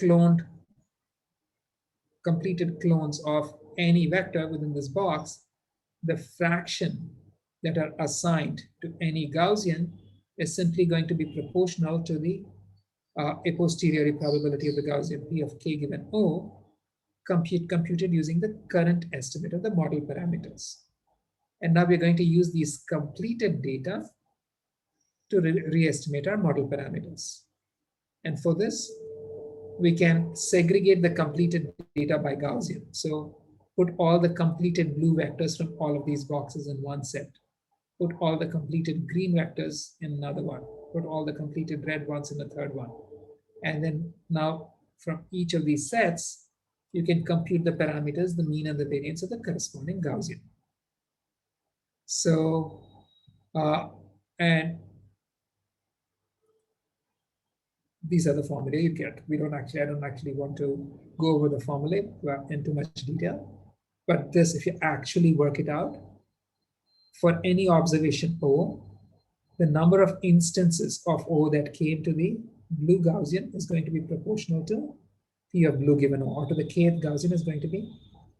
completed clones of any vector within this box, the fraction that are assigned to any Gaussian is simply going to be proportional to the a posteriori probability of the Gaussian P of k given O, computed using the current estimate of the model parameters. And now we're going to use these completed data to re-estimate our model parameters. And for this, we can segregate the completed data by Gaussian. So put all the completed blue vectors from all of these boxes in one set. Put all the completed green vectors in another one. Put all the completed red ones in the third one. And then now from each of these sets, you can compute the parameters, the mean and the variance of the corresponding Gaussian. So, and these are the formulae you get. I don't actually want to go over the formulae in too much detail. But this, if you actually work it out, for any observation O, the number of instances of O that came to the blue Gaussian is going to be proportional to P of blue given O, or to the kth Gaussian is going to be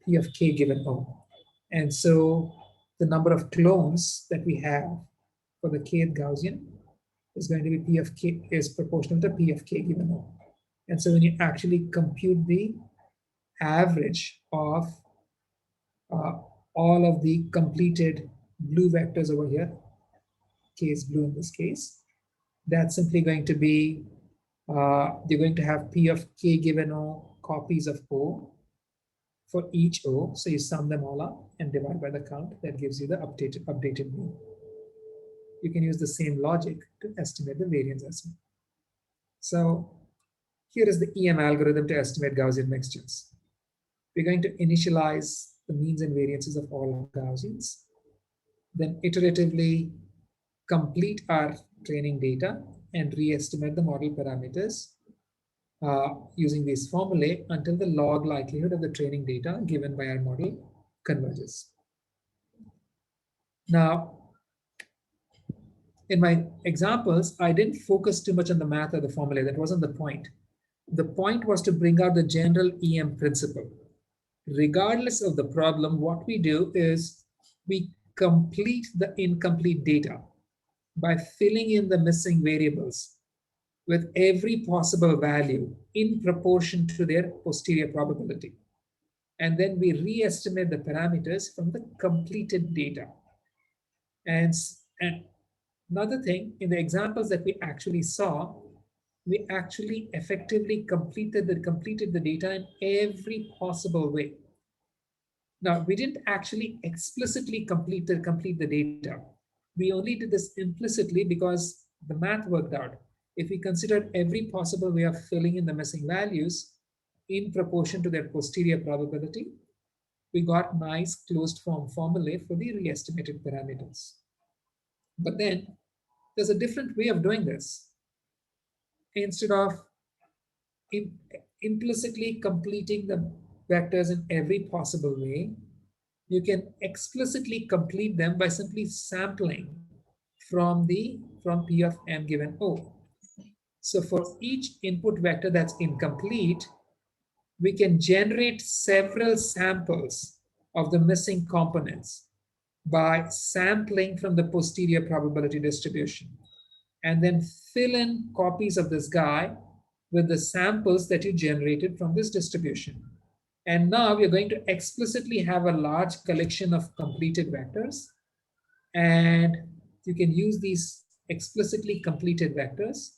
P of k given O. And so the number of clones that we have for the kth Gaussian is going to be P of k is proportional to P of k given O. And so when you actually compute the average of all of the completed blue vectors over here, k is blue in this case, that's simply going to be, you're going to have P of k given O copies of O for each O. So you sum them all up and divide by the count. That gives you the updated mean. You can use the same logic to estimate the variance estimate. So here is the EM algorithm to estimate Gaussian mixtures. We're going to initialize the means and variances of all Gaussians, then iteratively complete our training data and re-estimate the model parameters using these formulae until the log likelihood of the training data given by our model converges. Now, in my examples, I didn't focus too much on the math or the formulae. That wasn't the point. The point was to bring out the general EM principle. Regardless of the problem, what we do is we complete the incomplete data by filling in the missing variables with every possible value in proportion to their posterior probability. And then we re-estimate the parameters from the completed data. And another thing, in the examples that we actually saw, we actually effectively completed the data in every possible way. Now, we didn't actually explicitly complete the data. We only did this implicitly because the math worked out. If we considered every possible way of filling in the missing values in proportion to their posterior probability, we got nice closed form formulae for the re-estimated parameters. But then there's a different way of doing this. Instead of implicitly completing the vectors in every possible way, you can explicitly complete them by simply sampling from P of m given O. So for each input vector that's incomplete, we can generate several samples of the missing components by sampling from the posterior probability distribution, and then fill in copies of this guy with the samples that you generated from this distribution. And now we're going to explicitly have a large collection of completed vectors, and you can use these explicitly completed vectors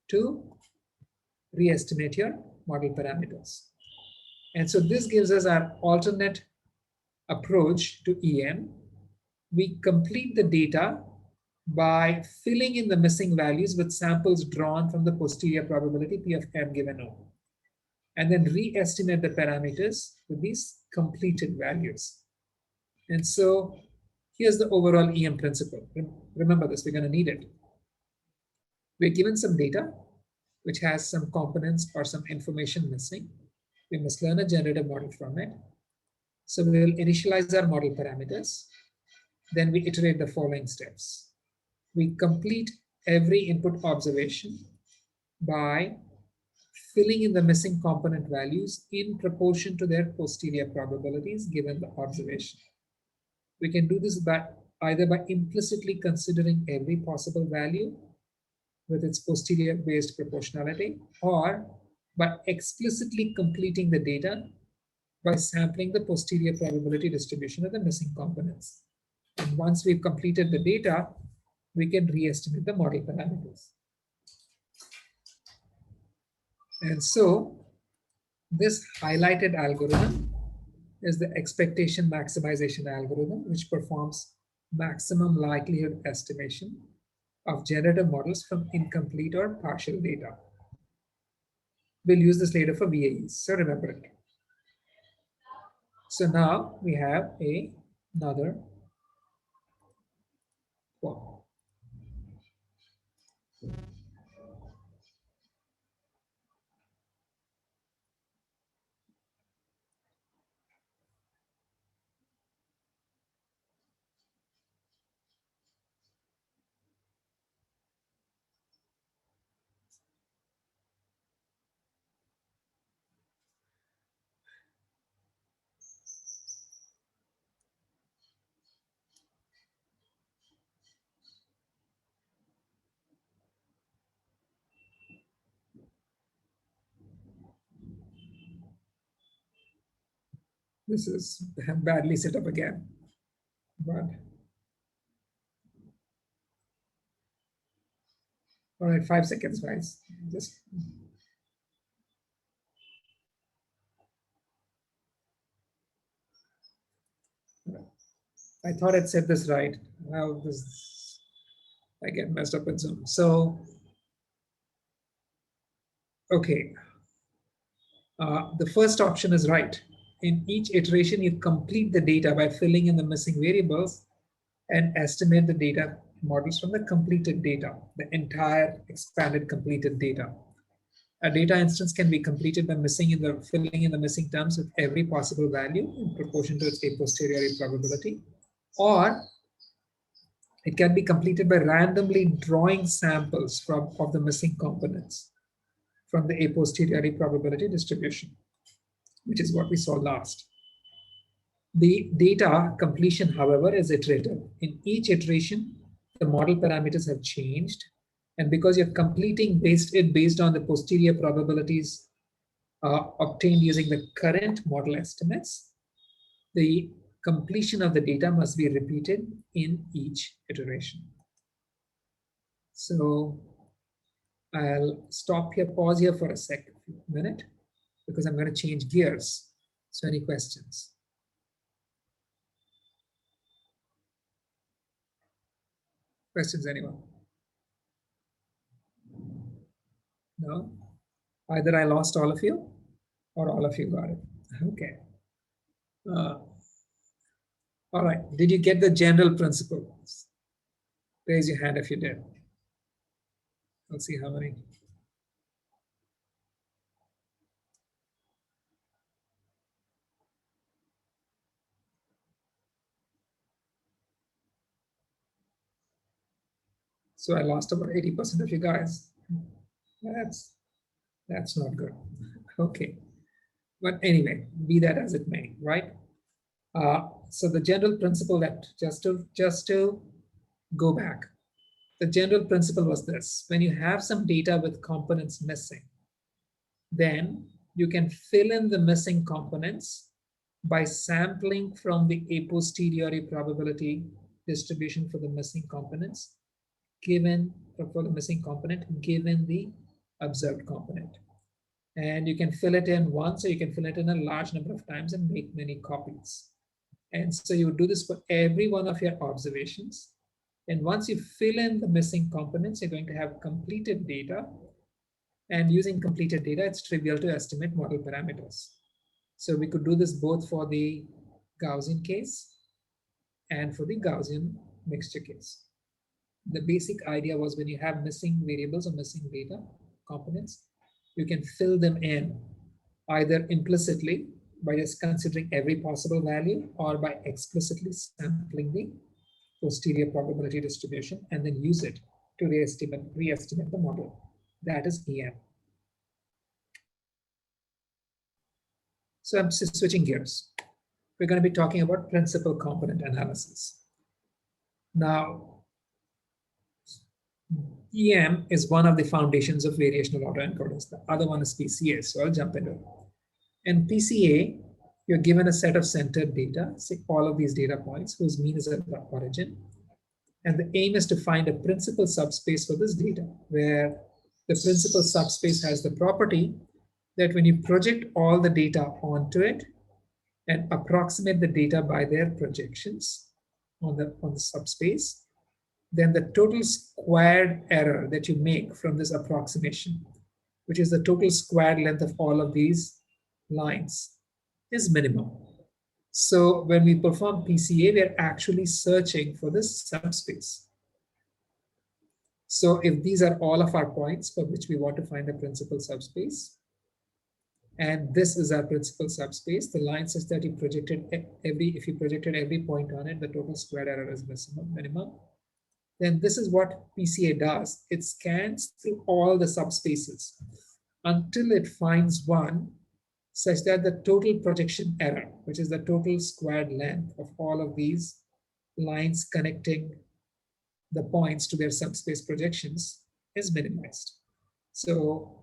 to re-estimate your model parameters. And so this gives us our alternate approach to EM. We complete the data by filling in the missing values with samples drawn from the posterior probability P of m given O, and then re-estimate the parameters with these completed values. And so here's the overall EM principle. Remember this, we're going to need it. We're given some data which has some components or some information missing. We must learn a generative model from it. So we will initialize our model parameters. Then we iterate the following steps. We complete every input observation by filling in the missing component values in proportion to their posterior probabilities given the observation. We can do this by either by implicitly considering every possible value with its posterior based proportionality, or by explicitly completing the data by sampling the posterior probability distribution of the missing components. And once we've completed the data, we can re-estimate the model parameters. And so this highlighted algorithm is the expectation maximization algorithm, which performs maximum likelihood estimation of generative models from incomplete or partial data. We'll use this later for VAEs, so remember it. So now we have another form. This is badly set up again, but all right, 5 seconds, guys. Just I thought I'd said this right. Now I get messed up in Zoom. So, okay. The first option is right. In each iteration, you complete the data by filling in the missing variables and estimate the data models from the completed data, the entire expanded completed data. A data instance can be completed by filling in the missing terms with every possible value in proportion to its a posteriori probability, or it can be completed by randomly drawing samples of the missing components from the a posteriori probability distribution, which is what we saw last. The data completion, however, is iterative. In each iteration, the model parameters have changed, And because you're completing based on the posterior probabilities obtained using the current model estimates, the completion of the data must be repeated in each iteration. So I'll stop here, pause here for a minute, because I'm going to change gears. So any questions? Questions, anyone? No? Either I lost all of you or all of you got it. Okay. All right. Did you get the general principles? Raise your hand if you did. Let's see how many. So I lost about 80% of you guys. That's not good. Okay. But anyway, be that as it may, right? So the general principle that just to go back, the general principle was this: when you have some data with components missing, then you can fill in the missing components by sampling from the a posteriori probability distribution for the missing components given for the missing component given the observed component. And you can fill it in once, or you can fill it in a large number of times and make many copies. And so you do this for every one of your observations. And once you fill in the missing components, you're going to have completed data. And using completed data, it's trivial to estimate model parameters. So we could do this both for the Gaussian case and for the Gaussian mixture case. The basic idea was when you have missing variables or missing data components, you can fill them in either implicitly by just considering every possible value, or by explicitly sampling the posterior probability distribution and then use it to re-estimate the model. That is EM. So I'm just switching gears. We're going to be talking about principal component analysis. Now, EM is one of the foundations of variational autoencoders. The other one is PCA, so I'll jump into it. In PCA, you're given a set of centered data, say all of these data points whose mean is at the origin. And the aim is to find a principal subspace for this data, where the principal subspace has the property that when you project all the data onto it and approximate the data by their projections on the subspace, then the total squared error that you make from this approximation, which is the total squared length of all of these lines, is minimum. So when we perform PCA, we're actually searching for this subspace. So if these are all of our points for which we want to find a principal subspace, and this is our principal subspace, the line says that if you projected every point on it, the total squared error is minimum. Then this is what PCA does. It scans through all the subspaces until it finds one such that the total projection error, which is the total squared length of all of these lines connecting the points to their subspace projections, is minimized. So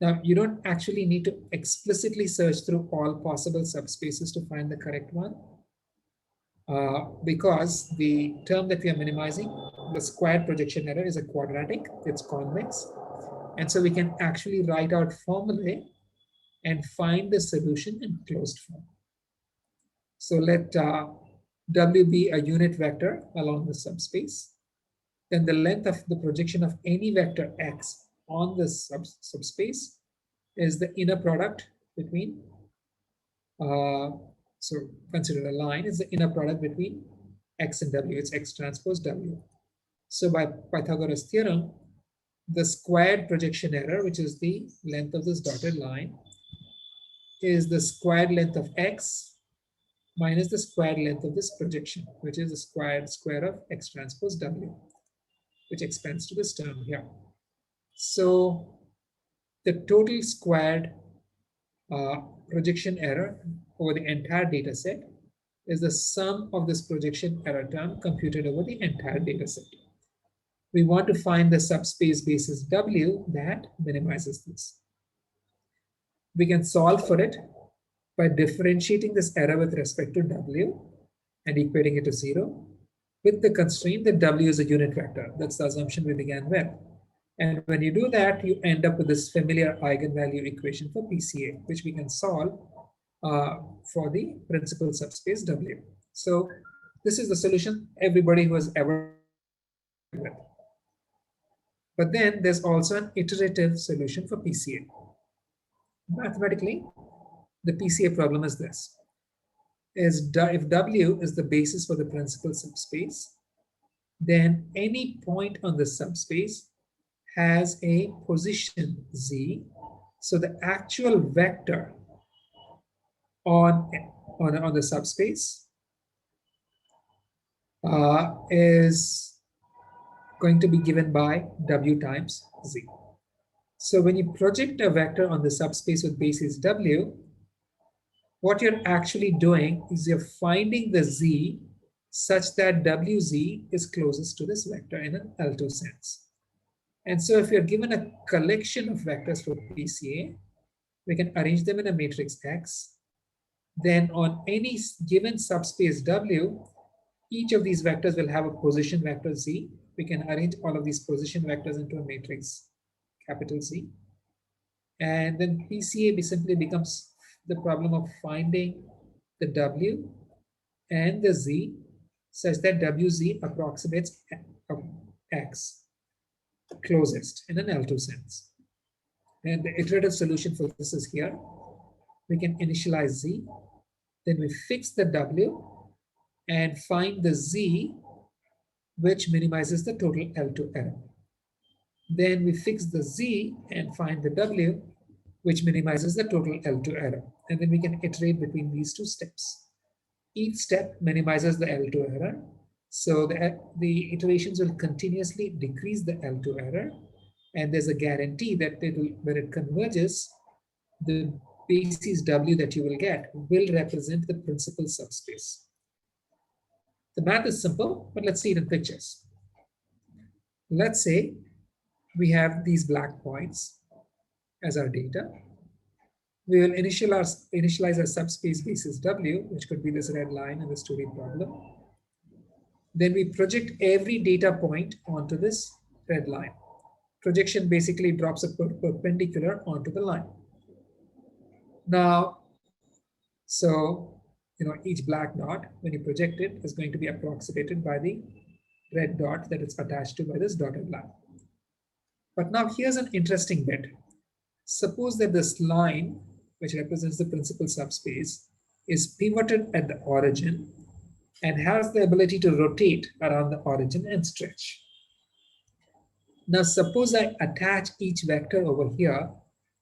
now you don't actually need to explicitly search through all possible subspaces to find the correct one. Because the term that we are minimizing, the squared projection error, is a quadratic, it's convex. And so we can actually write out formulae and find the solution in closed form. So let W be a unit vector along the subspace. Then the length of the projection of any vector X on the subspace is the inner product between, so consider a line is the inner product between X and W, it's X transpose W. So by Pythagoras theorem, the squared projection error, which is the length of this dotted line, is the squared length of X minus the squared length of this projection, which is the square of X transpose W, which expands to this term here. So the total squared projection error over the entire data set is the sum of this projection error term computed over the entire data set. we want to find the subspace basis W that minimizes this. We can solve for it by differentiating this error with respect to W and equating it to 0 with the constraint that W is a unit vector. That's the assumption we began with. And when you do that, you end up with this familiar eigenvalue equation for PCA, which we can solve for the principal subspace W. So this is the solution everybody who has ever with. But then there's also an iterative solution for PCA. Mathematically, the PCA problem is this. If W is the basis for the principal subspace, then any point on the subspace has a position Z. So the actual vector on the subspace is going to be given by W times Z. So when you project a vector on the subspace with basis W, what you're actually doing is you're finding the Z such that WZ is closest to this vector in an L2 sense. And so if you're given a collection of vectors for PCA, we can arrange them in a matrix X. Then on any given subspace W, each of these vectors will have a position vector Z. We can arrange all of these position vectors into a matrix capital Z. And then PCA simply becomes the problem of finding the W and the Z such that WZ approximates X closest in an L2 sense. And the iterative solution for this is here. We can initialize Z, then we fix the W and find the Z which minimizes the total L2 error. Then we fix the Z and find the W which minimizes the total L2 error. And then we can iterate between these two steps. Each step minimizes the L2 error. So the iterations will continuously decrease the L2 error. And there's a guarantee that when it converges, the basis W that you will get will represent the principal subspace. The math is simple, but let's see it in pictures. Let's say we have these black points as our data. We will initialize our subspace basis W, which could be this red line in the story problem. Then we project every data point onto this red line. Projection basically drops a perpendicular onto the line. Now, so each black dot, when you project it, is going to be approximated by the red dot that it's attached to by this dotted line. But now here's an interesting bit. Suppose that this line, which represents the principal subspace, is pivoted at the origin and has the ability to rotate around the origin and stretch. Now, suppose I attach each vector over here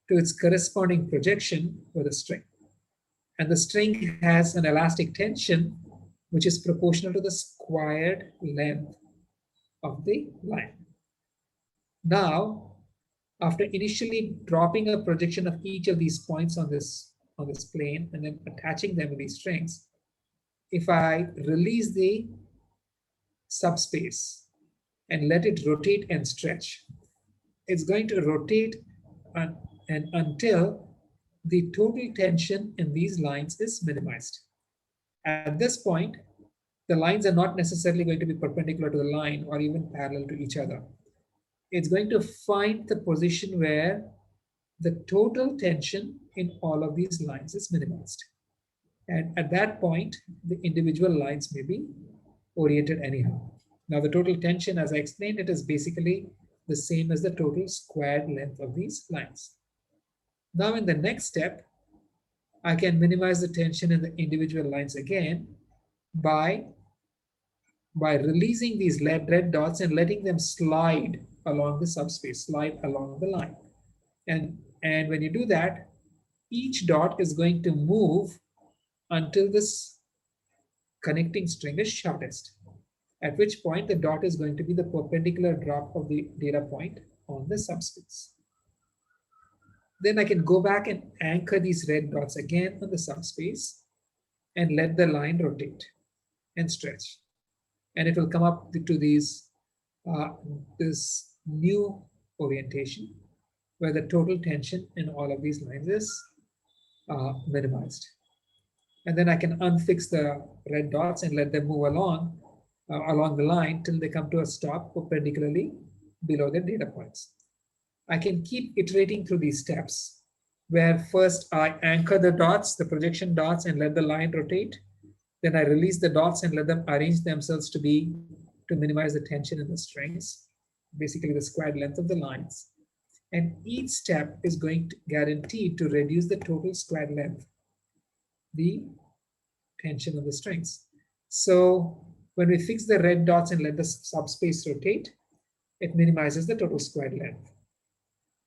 to its corresponding projection with a string. And the string has an elastic tension, which is proportional to the squared length of the line. Now, after initially dropping a projection of each of these points on this plane and then attaching them with these strings, if I release the subspace and let it rotate and stretch, it's going to rotate and until the total tension in these lines is minimized. At this point, the lines are not necessarily going to be perpendicular to the line or even parallel to each other. It's going to find the position where the total tension in all of these lines is minimized. And at that point, the individual lines may be oriented anyhow. Now, the total tension, as I explained, it is basically the same as the total squared length of these lines. Now, in the next step, I can minimize the tension in the individual lines again by releasing these red dots and letting them slide along the subspace, slide along the line. And when you do that, each dot is going to move until this connecting string is shortest, at which point the dot is going to be the perpendicular drop of the data point on the subspace. Then I can go back and anchor these red dots again on the subspace and let the line rotate and stretch. And it will come up to these this new orientation where the total tension in all of these lines is minimized. And then I can unfix the red dots and let them move along the line till they come to a stop perpendicularly below the data points. I can keep iterating through these steps where first I anchor the dots, the projection dots, and let the line rotate. Then I release the dots and let them arrange themselves to minimize the tension in the strings, basically the squared length of the lines. And each step is going to guarantee to reduce the total squared length, the tension of the strings. So when we fix the red dots and let the subspace rotate, it minimizes the total squared length.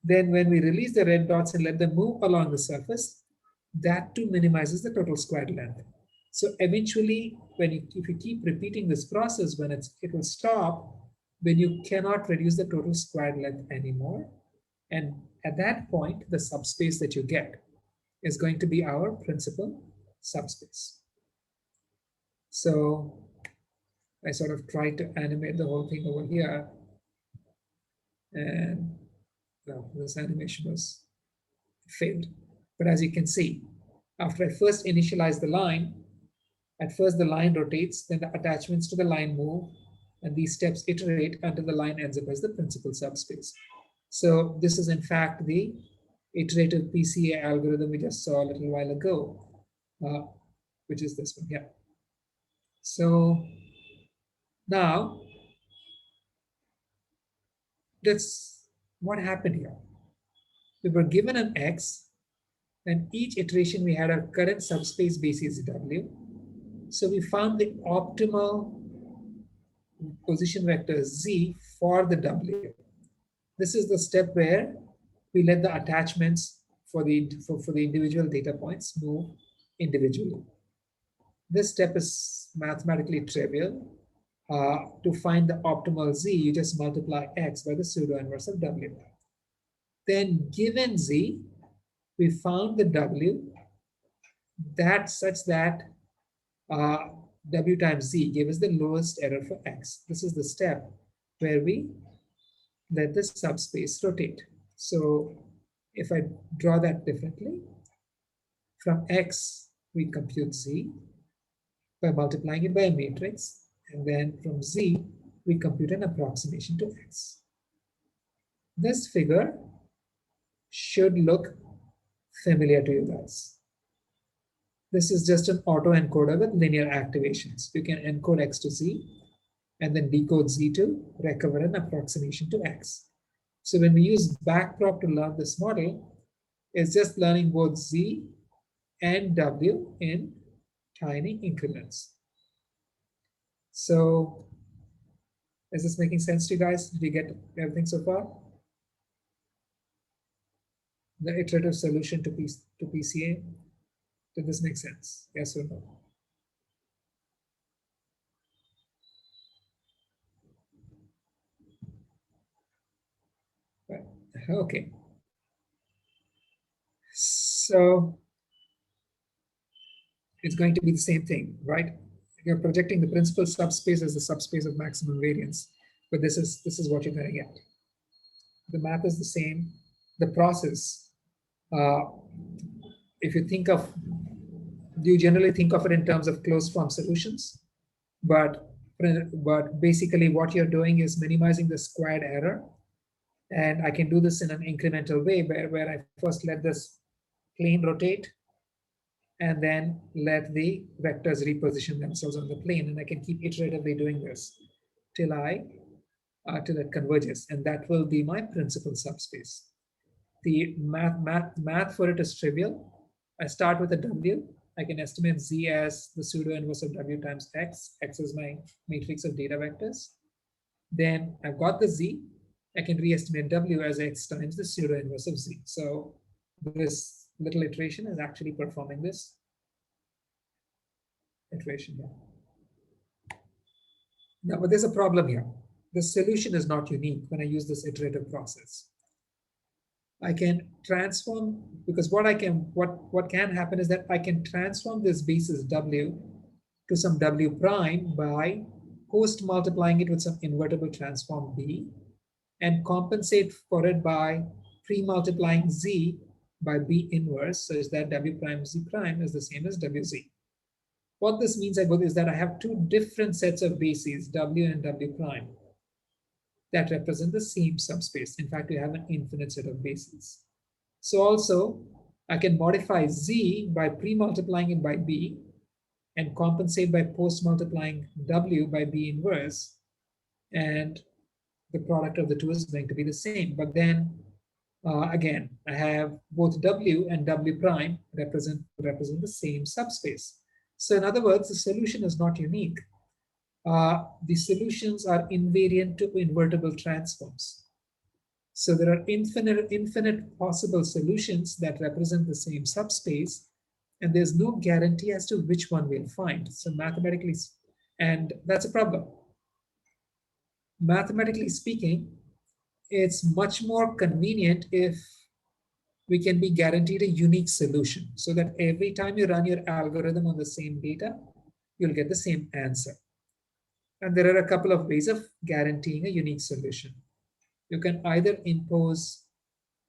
Then when we release the red dots and let them move along the surface, that too minimizes the total squared length. So eventually, if you keep repeating this process, it will stop when you cannot reduce the total squared length anymore. And at that point, the subspace that you get is going to be our principal subspace. So I sort of tried to animate the whole thing over here. And well, this animation was failed. But as you can see, after I first initialize the line, at first the line rotates, then the attachments to the line move, and these steps iterate until the line ends up as the principal subspace. So this is in fact the iterative PCA algorithm we just saw a little while ago, which is this one here. So now that's what happened here. We were given an X, and each iteration we had a current subspace basis W. So we found the optimal position vector Z for the W. This is the step where we let the attachments for the individual data points move individually. This step is mathematically trivial. To find the optimal Z, you just multiply X by the pseudo inverse of W. Then given Z, we found the W such that W times Z gave us the lowest error for X. This is the step where we let the subspace rotate. So if I draw that differently, from X, we compute Z by multiplying it by a matrix. And then from Z, we compute an approximation to X. This figure should look familiar to you guys. This is just an autoencoder with linear activations. You can encode X to Z and then decode Z to recover an approximation to X. So when we use backprop to learn this model, it's just learning both Z and W in tiny increments. So is this making sense to you guys? Did you get everything so far? The iterative solution to PCA. Did this make sense? Yes or no? Right. Okay. So it's going to be the same thing, right? You're projecting the principal subspace as the subspace of maximum variance, but this is what you're going to get. The math is the same. The process, if you think of, you generally think of it in terms of closed form solutions, but basically what you're doing is minimizing the squared error. And I can do this in an incremental way where I first let this plane rotate and then let the vectors reposition themselves on the plane. And I can keep iteratively doing this till it converges. And that will be my principal subspace. The math for it is trivial. I start with a W. I can estimate Z as the pseudo inverse of W times X. X is my matrix of data vectors. Then I've got the Z. I can re-estimate W as X times the pseudo inverse of Z. So this little iteration is actually performing this iteration here. Now, but there's a problem here. The solution is not unique when I use this iterative process. I can transform, because what can happen is that I can transform this basis W to some W prime by post multiplying it with some invertible transform B, and compensate for it by pre-multiplying Z by B inverse such that W prime Z prime is the same as WZ. What this means is that I have two different sets of bases, W and W prime, that represent the same subspace. In fact, we have an infinite set of bases. So also, I can modify Z by pre-multiplying it by B and compensate by post-multiplying W by B inverse, and the product of the two is going to be the same. But then, again, I have both W and W prime represent the same subspace. So in other words, the solution is not unique. The solutions are invariant to invertible transforms. So there are infinite possible solutions that represent the same subspace, and there's no guarantee as to which one we'll find. So mathematically, and that's a problem. Mathematically speaking, it's much more convenient if we can be guaranteed a unique solution, so that every time you run your algorithm on the same data, you'll get the same answer. And there are a couple of ways of guaranteeing a unique solution. You can either impose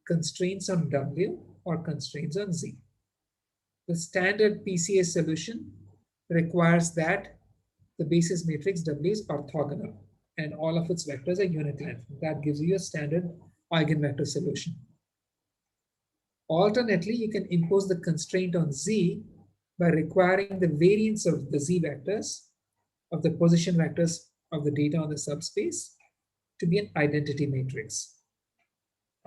constraints on W or constraints on Z. The standard PCA solution requires that the basis matrix W is orthogonal and all of its vectors are unit length. That gives you a standard eigenvector solution. Alternately, you can impose the constraint on Z by requiring the variance of the Z vectors, of the position vectors of the data on the subspace, to be an identity matrix.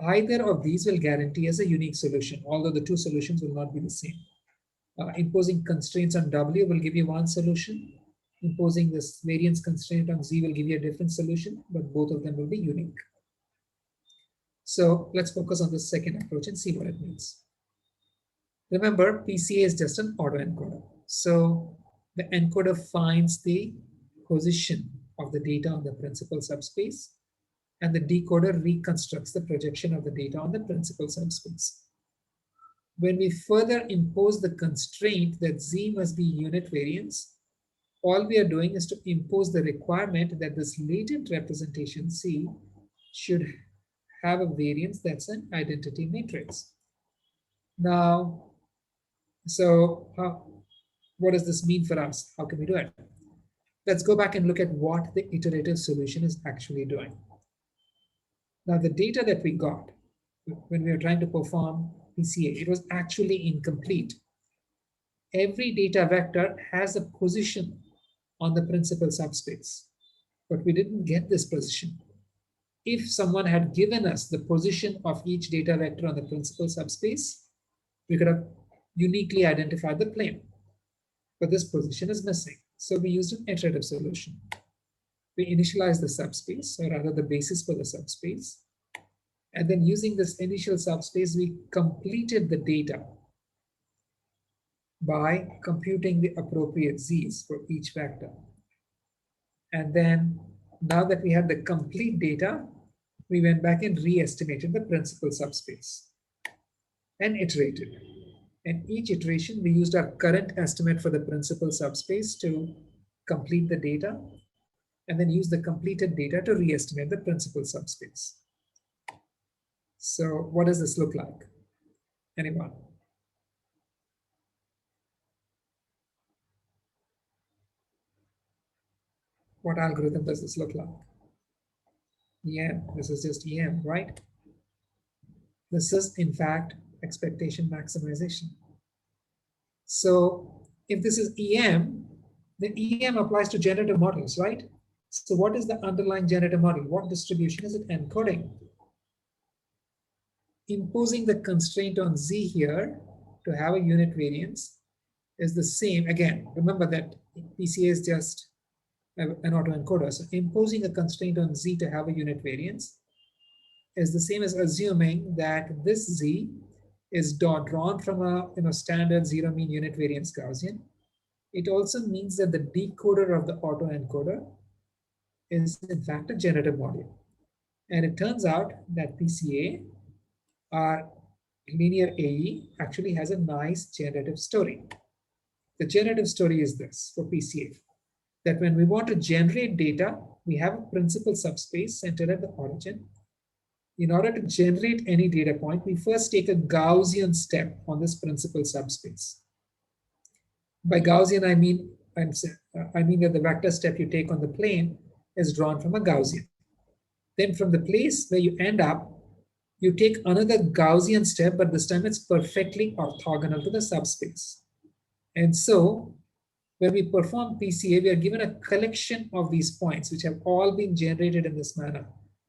Either of these will guarantee us a unique solution, although the two solutions will not be the same. Imposing constraints on W will give you one solution. Imposing this variance constraint on Z will give you a different solution, but both of them will be unique. So let's focus on the second approach and see what it means. Remember, PCA is just an autoencoder. So the encoder finds the position of the data on the principal subspace, and the decoder reconstructs the projection of the data on the principal subspace. When we further impose the constraint that Z must be unit variance, all we are doing is to impose the requirement that this latent representation C should have a variance that's an identity matrix. Now, so what does this mean for us? How can we do it? Let's go back and look at what the iterative solution is actually doing. Now, the data that we got when we were trying to perform PCA, it was actually incomplete. Every data vector has a position on the principal subspace, but we didn't get this position. If someone had given us the position of each data vector on the principal subspace, we could have uniquely identified the plane, but this position is missing. So we used an iterative solution. We initialized the subspace, or rather the basis for the subspace. And then using this initial subspace, we completed the data by computing the appropriate Z's for each vector. And then now that we had the complete data, we went back and re-estimated the principal subspace and iterated. And each iteration, we used our current estimate for the principal subspace to complete the data, and then use the completed data to re-estimate the principal subspace. So what does this look like? Anyone? What algorithm does this look like? EM, this is just EM, right? This is in fact expectation maximization. So if this is EM, then EM applies to generative models, right? So what is the underlying generative model? What distribution is it encoding? Imposing the constraint on Z here to have a unit variance is the same. Again, remember that PCA is just an autoencoder. So imposing a constraint on Z to have a unit variance is the same as assuming that this Z is drawn from a standard zero mean unit variance Gaussian. It also means that the decoder of the autoencoder is in fact a generative model. And it turns out that PCA, our linear AE, actually has a nice generative story. The generative story is this for PCA. that when we want to generate data, we have a principal subspace centered at the origin. In order to generate any data point, we first take a Gaussian step on this principal subspace. By Gaussian, I mean that the vector step you take on the plane is drawn from a Gaussian. Then from the place where you end up, you take another Gaussian step, but this time it's perfectly orthogonal to the subspace. And so when we perform PCA, we are given a collection of these points, which have all been generated in this manner,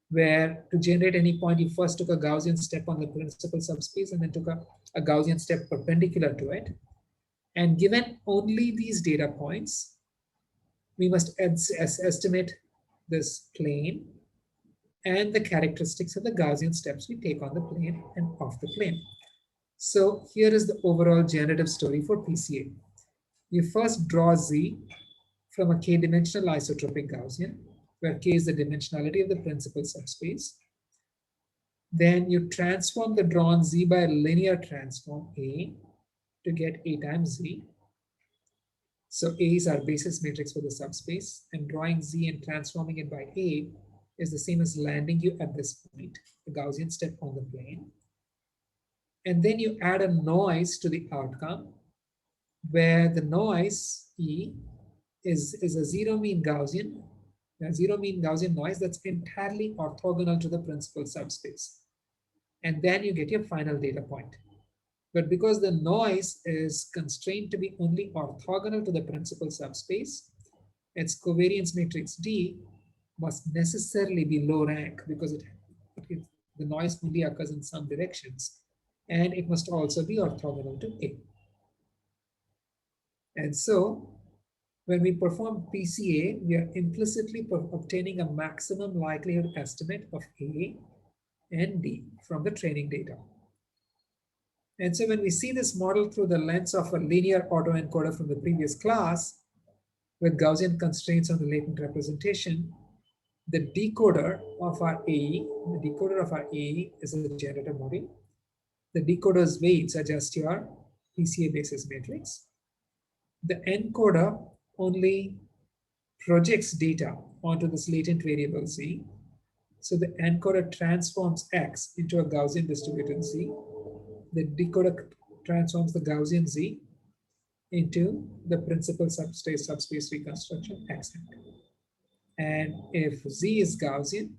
where to generate any point, you first took a Gaussian step on the principal subspace and then took a Gaussian step perpendicular to it. And given only these data points, we must estimate this plane and the characteristics of the Gaussian steps we take on the plane and off the plane. So here is the overall generative story for PCA. You first draw Z from a k-dimensional isotropic Gaussian, where k is the dimensionality of the principal subspace. Then you transform the drawn Z by a linear transform A to get A times Z. So A is our basis matrix for the subspace, and drawing Z and transforming it by A is the same as landing you at this point, the Gaussian step on the plane. And then you add a noise to the outcome, where the noise E is a zero mean Gaussian noise that's entirely orthogonal to the principal subspace. And then you get your final data point. But because the noise is constrained to be only orthogonal to the principal subspace, its covariance matrix D must necessarily be low rank, because the noise only occurs in some directions, and it must also be orthogonal to A. And so when we perform PCA, we are implicitly obtaining a maximum likelihood estimate of A and D from the training data. And so when we see this model through the lens of a linear autoencoder from the previous class, with Gaussian constraints on the latent representation, the decoder of our AE is a generative model. The decoder's weights are just your PCA basis matrix. The encoder only projects data onto this latent variable Z. So the encoder transforms X into a Gaussian distributed Z. The decoder transforms the Gaussian Z into the principal subspace reconstruction X hat. And if Z is Gaussian,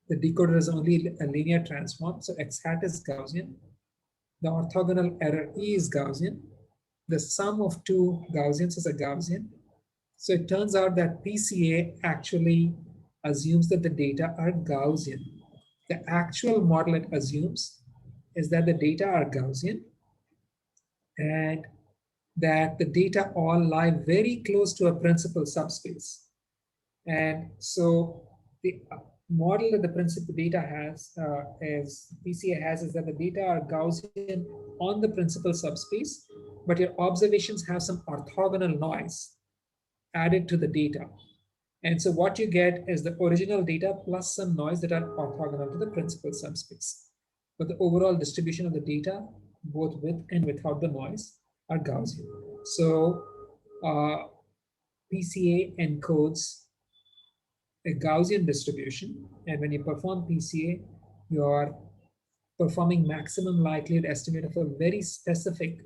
the decoder is only a linear transform, so X hat is Gaussian. The orthogonal error E is Gaussian. The sum of two Gaussians is a Gaussian. So it turns out that PCA actually assumes that the data are Gaussian. The actual model it assumes is that the data are Gaussian and that the data all lie very close to a principal subspace. And so the model that the principal data has, as PCA has, is that the data are Gaussian on the principal subspace, but your observations have some orthogonal noise added to the data. And so what you get is the original data plus some noise that are orthogonal to the principal subspace. But the overall distribution of the data, both with and without the noise, are Gaussian. So PCA encodes a Gaussian distribution. And when you perform PCA, you are performing maximum likelihood estimate of a very specific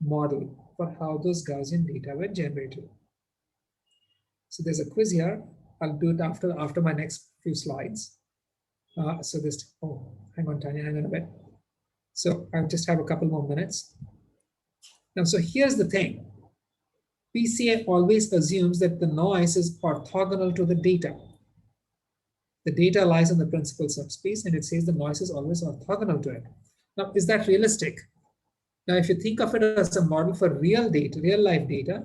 model for how those Gaussian data were generated. So there's a quiz here. I'll do it after my next few slides. Hang on, Tanya, hang on a bit. So I'll just have a couple more minutes. Now, so here's the thing. PCA always assumes that the noise is orthogonal to the data. The data lies in the principal subspace, and it says the noise is always orthogonal to it. Now, is that realistic? Now, if you think of it as a model for real life data,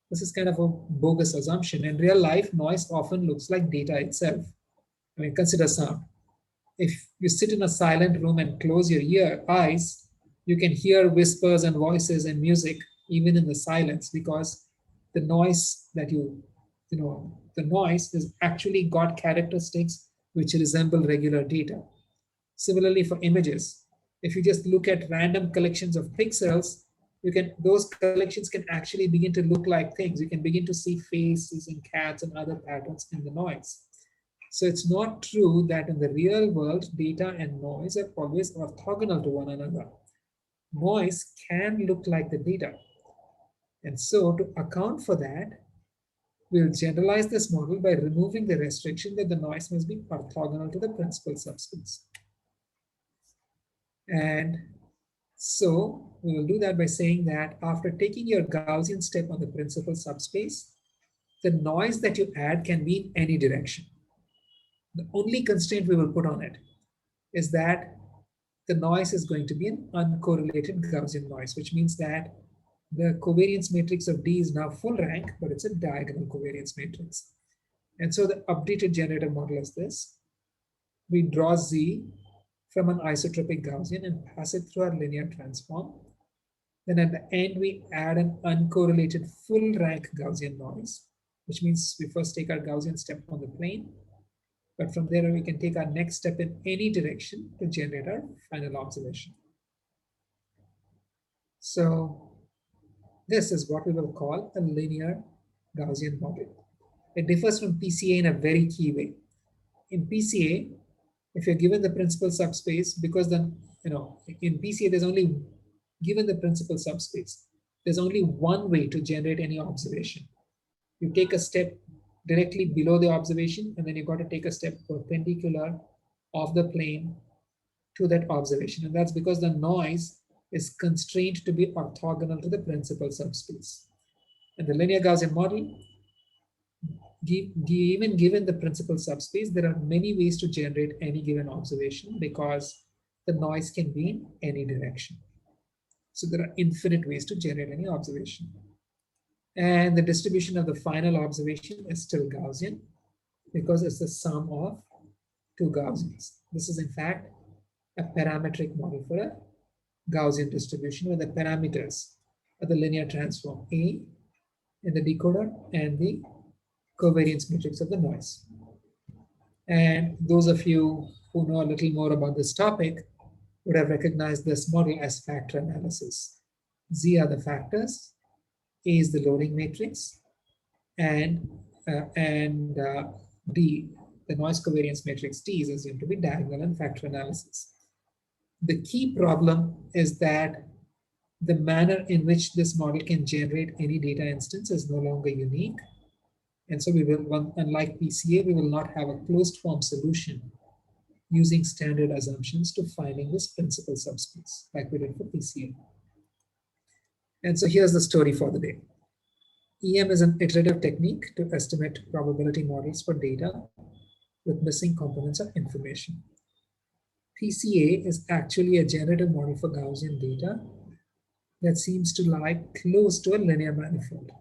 this is kind of a bogus assumption. In real life, noise often looks like data itself. I mean, consider sound. If you sit in a silent room and close your eyes, you can hear whispers and voices and music even in the silence, because the noise that the noise has actually got characteristics which resemble regular data. Similarly for images, if you just look at random collections of pixels, those collections can actually begin to look like things. You can begin to see faces and cats and other patterns in the noise. So it's not true that in the real world, data and noise are always orthogonal to one another. Noise can look like the data. And so to account for that, we'll generalize this model by removing the restriction that the noise must be orthogonal to the principal subspace. And so we will do that by saying that after taking your Gaussian step on the principal subspace, the noise that you add can be in any direction. The only constraint we will put on it is that the noise is going to be an uncorrelated Gaussian noise, which means that the covariance matrix of D is now full rank, but it's a diagonal covariance matrix. And so the updated generative model is this. We draw Z from an isotropic Gaussian and pass it through our linear transform. Then at the end, we add an uncorrelated full rank Gaussian noise, which means we first take our Gaussian step on the plane, but from there we can take our next step in any direction to generate our final observation. So this is what we will call a linear Gaussian model. It differs from PCA in a very key way. In PCA, if you're given the principal subspace, because then, in PCA, there's only, given the principal subspace, there's only one way to generate any observation. You take a step directly below the observation, and then you've got to take a step perpendicular of the plane to that observation. And that's because the noise is constrained to be orthogonal to the principal subspace. And the linear Gaussian model, even given the principal subspace, there are many ways to generate any given observation because the noise can be in any direction. So there are infinite ways to generate any observation. And the distribution of the final observation is still Gaussian because it's the sum of two Gaussians. This is in fact a parametric model for a Gaussian distribution where the parameters are the linear transform A in the decoder and the covariance matrix of the noise. And those of you who know a little more about this topic would have recognized this model as factor analysis. Z are the factors, A is the loading matrix, and D, the noise covariance matrix D, is assumed to be diagonal in factor analysis. The key problem is that the manner in which this model can generate any data instance is no longer unique. And so we will, unlike PCA, we will not have a closed form solution using standard assumptions to finding this principal subspace like we did for PCA. And so here's the story for the day. EM is an iterative technique to estimate probability models for data with missing components of information. PCA is actually a generative model for Gaussian data that seems to lie close to a linear manifold.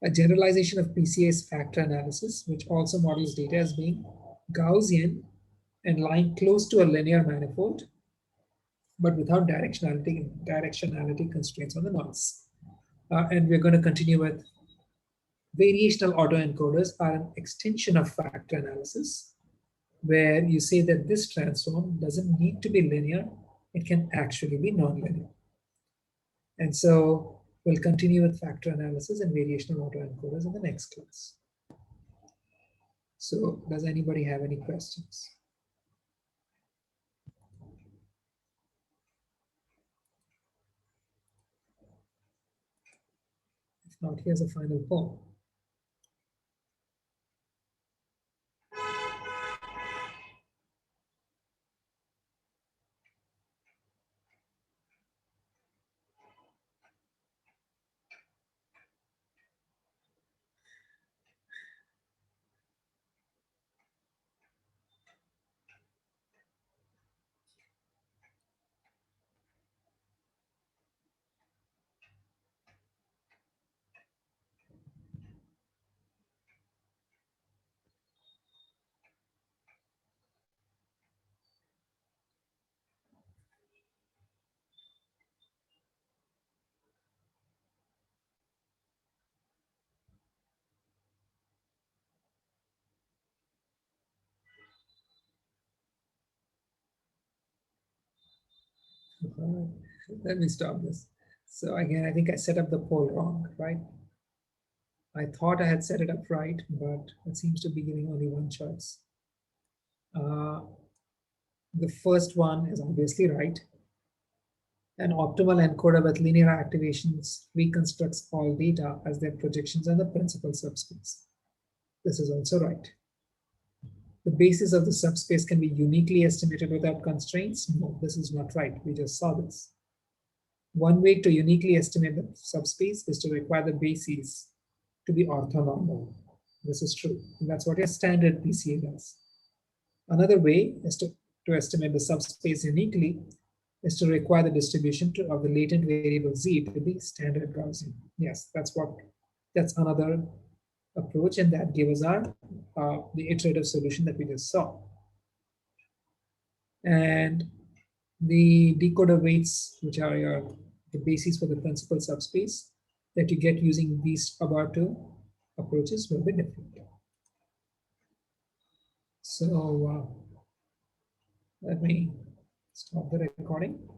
A generalization of PCA is factor analysis, which also models data as being Gaussian and lying close to a linear manifold, but without directionality constraints on the noise. And we're going to continue with variational autoencoders are an extension of factor analysis, where you say that this transform doesn't need to be linear, it can actually be nonlinear. And so we'll continue with factor analysis and variational autoencoders in the next class. So does anybody have any questions? If not, here's a final poll. Let me stop this. So again, I think I set up the poll wrong, right? I thought I had set it up right, but it seems to be giving only one choice. The first one is obviously right. An optimal encoder with linear activations reconstructs all data as their projections on the principal subspace. This is also right. The basis of the subspace can be uniquely estimated without constraints. No, this is not right. We just saw this. One way to uniquely estimate the subspace is to require the bases to be orthonormal. This is true. And that's what your standard PCA does. Another way is to estimate the subspace uniquely is to require the distribution of the latent variable z to be standard Gaussian. Yes, that's another approach, and that gives us our the iterative solution that we just saw. And the decoder weights, which are the basis for the principal subspace that you get using these above two approaches, will be different. So let me stop the recording.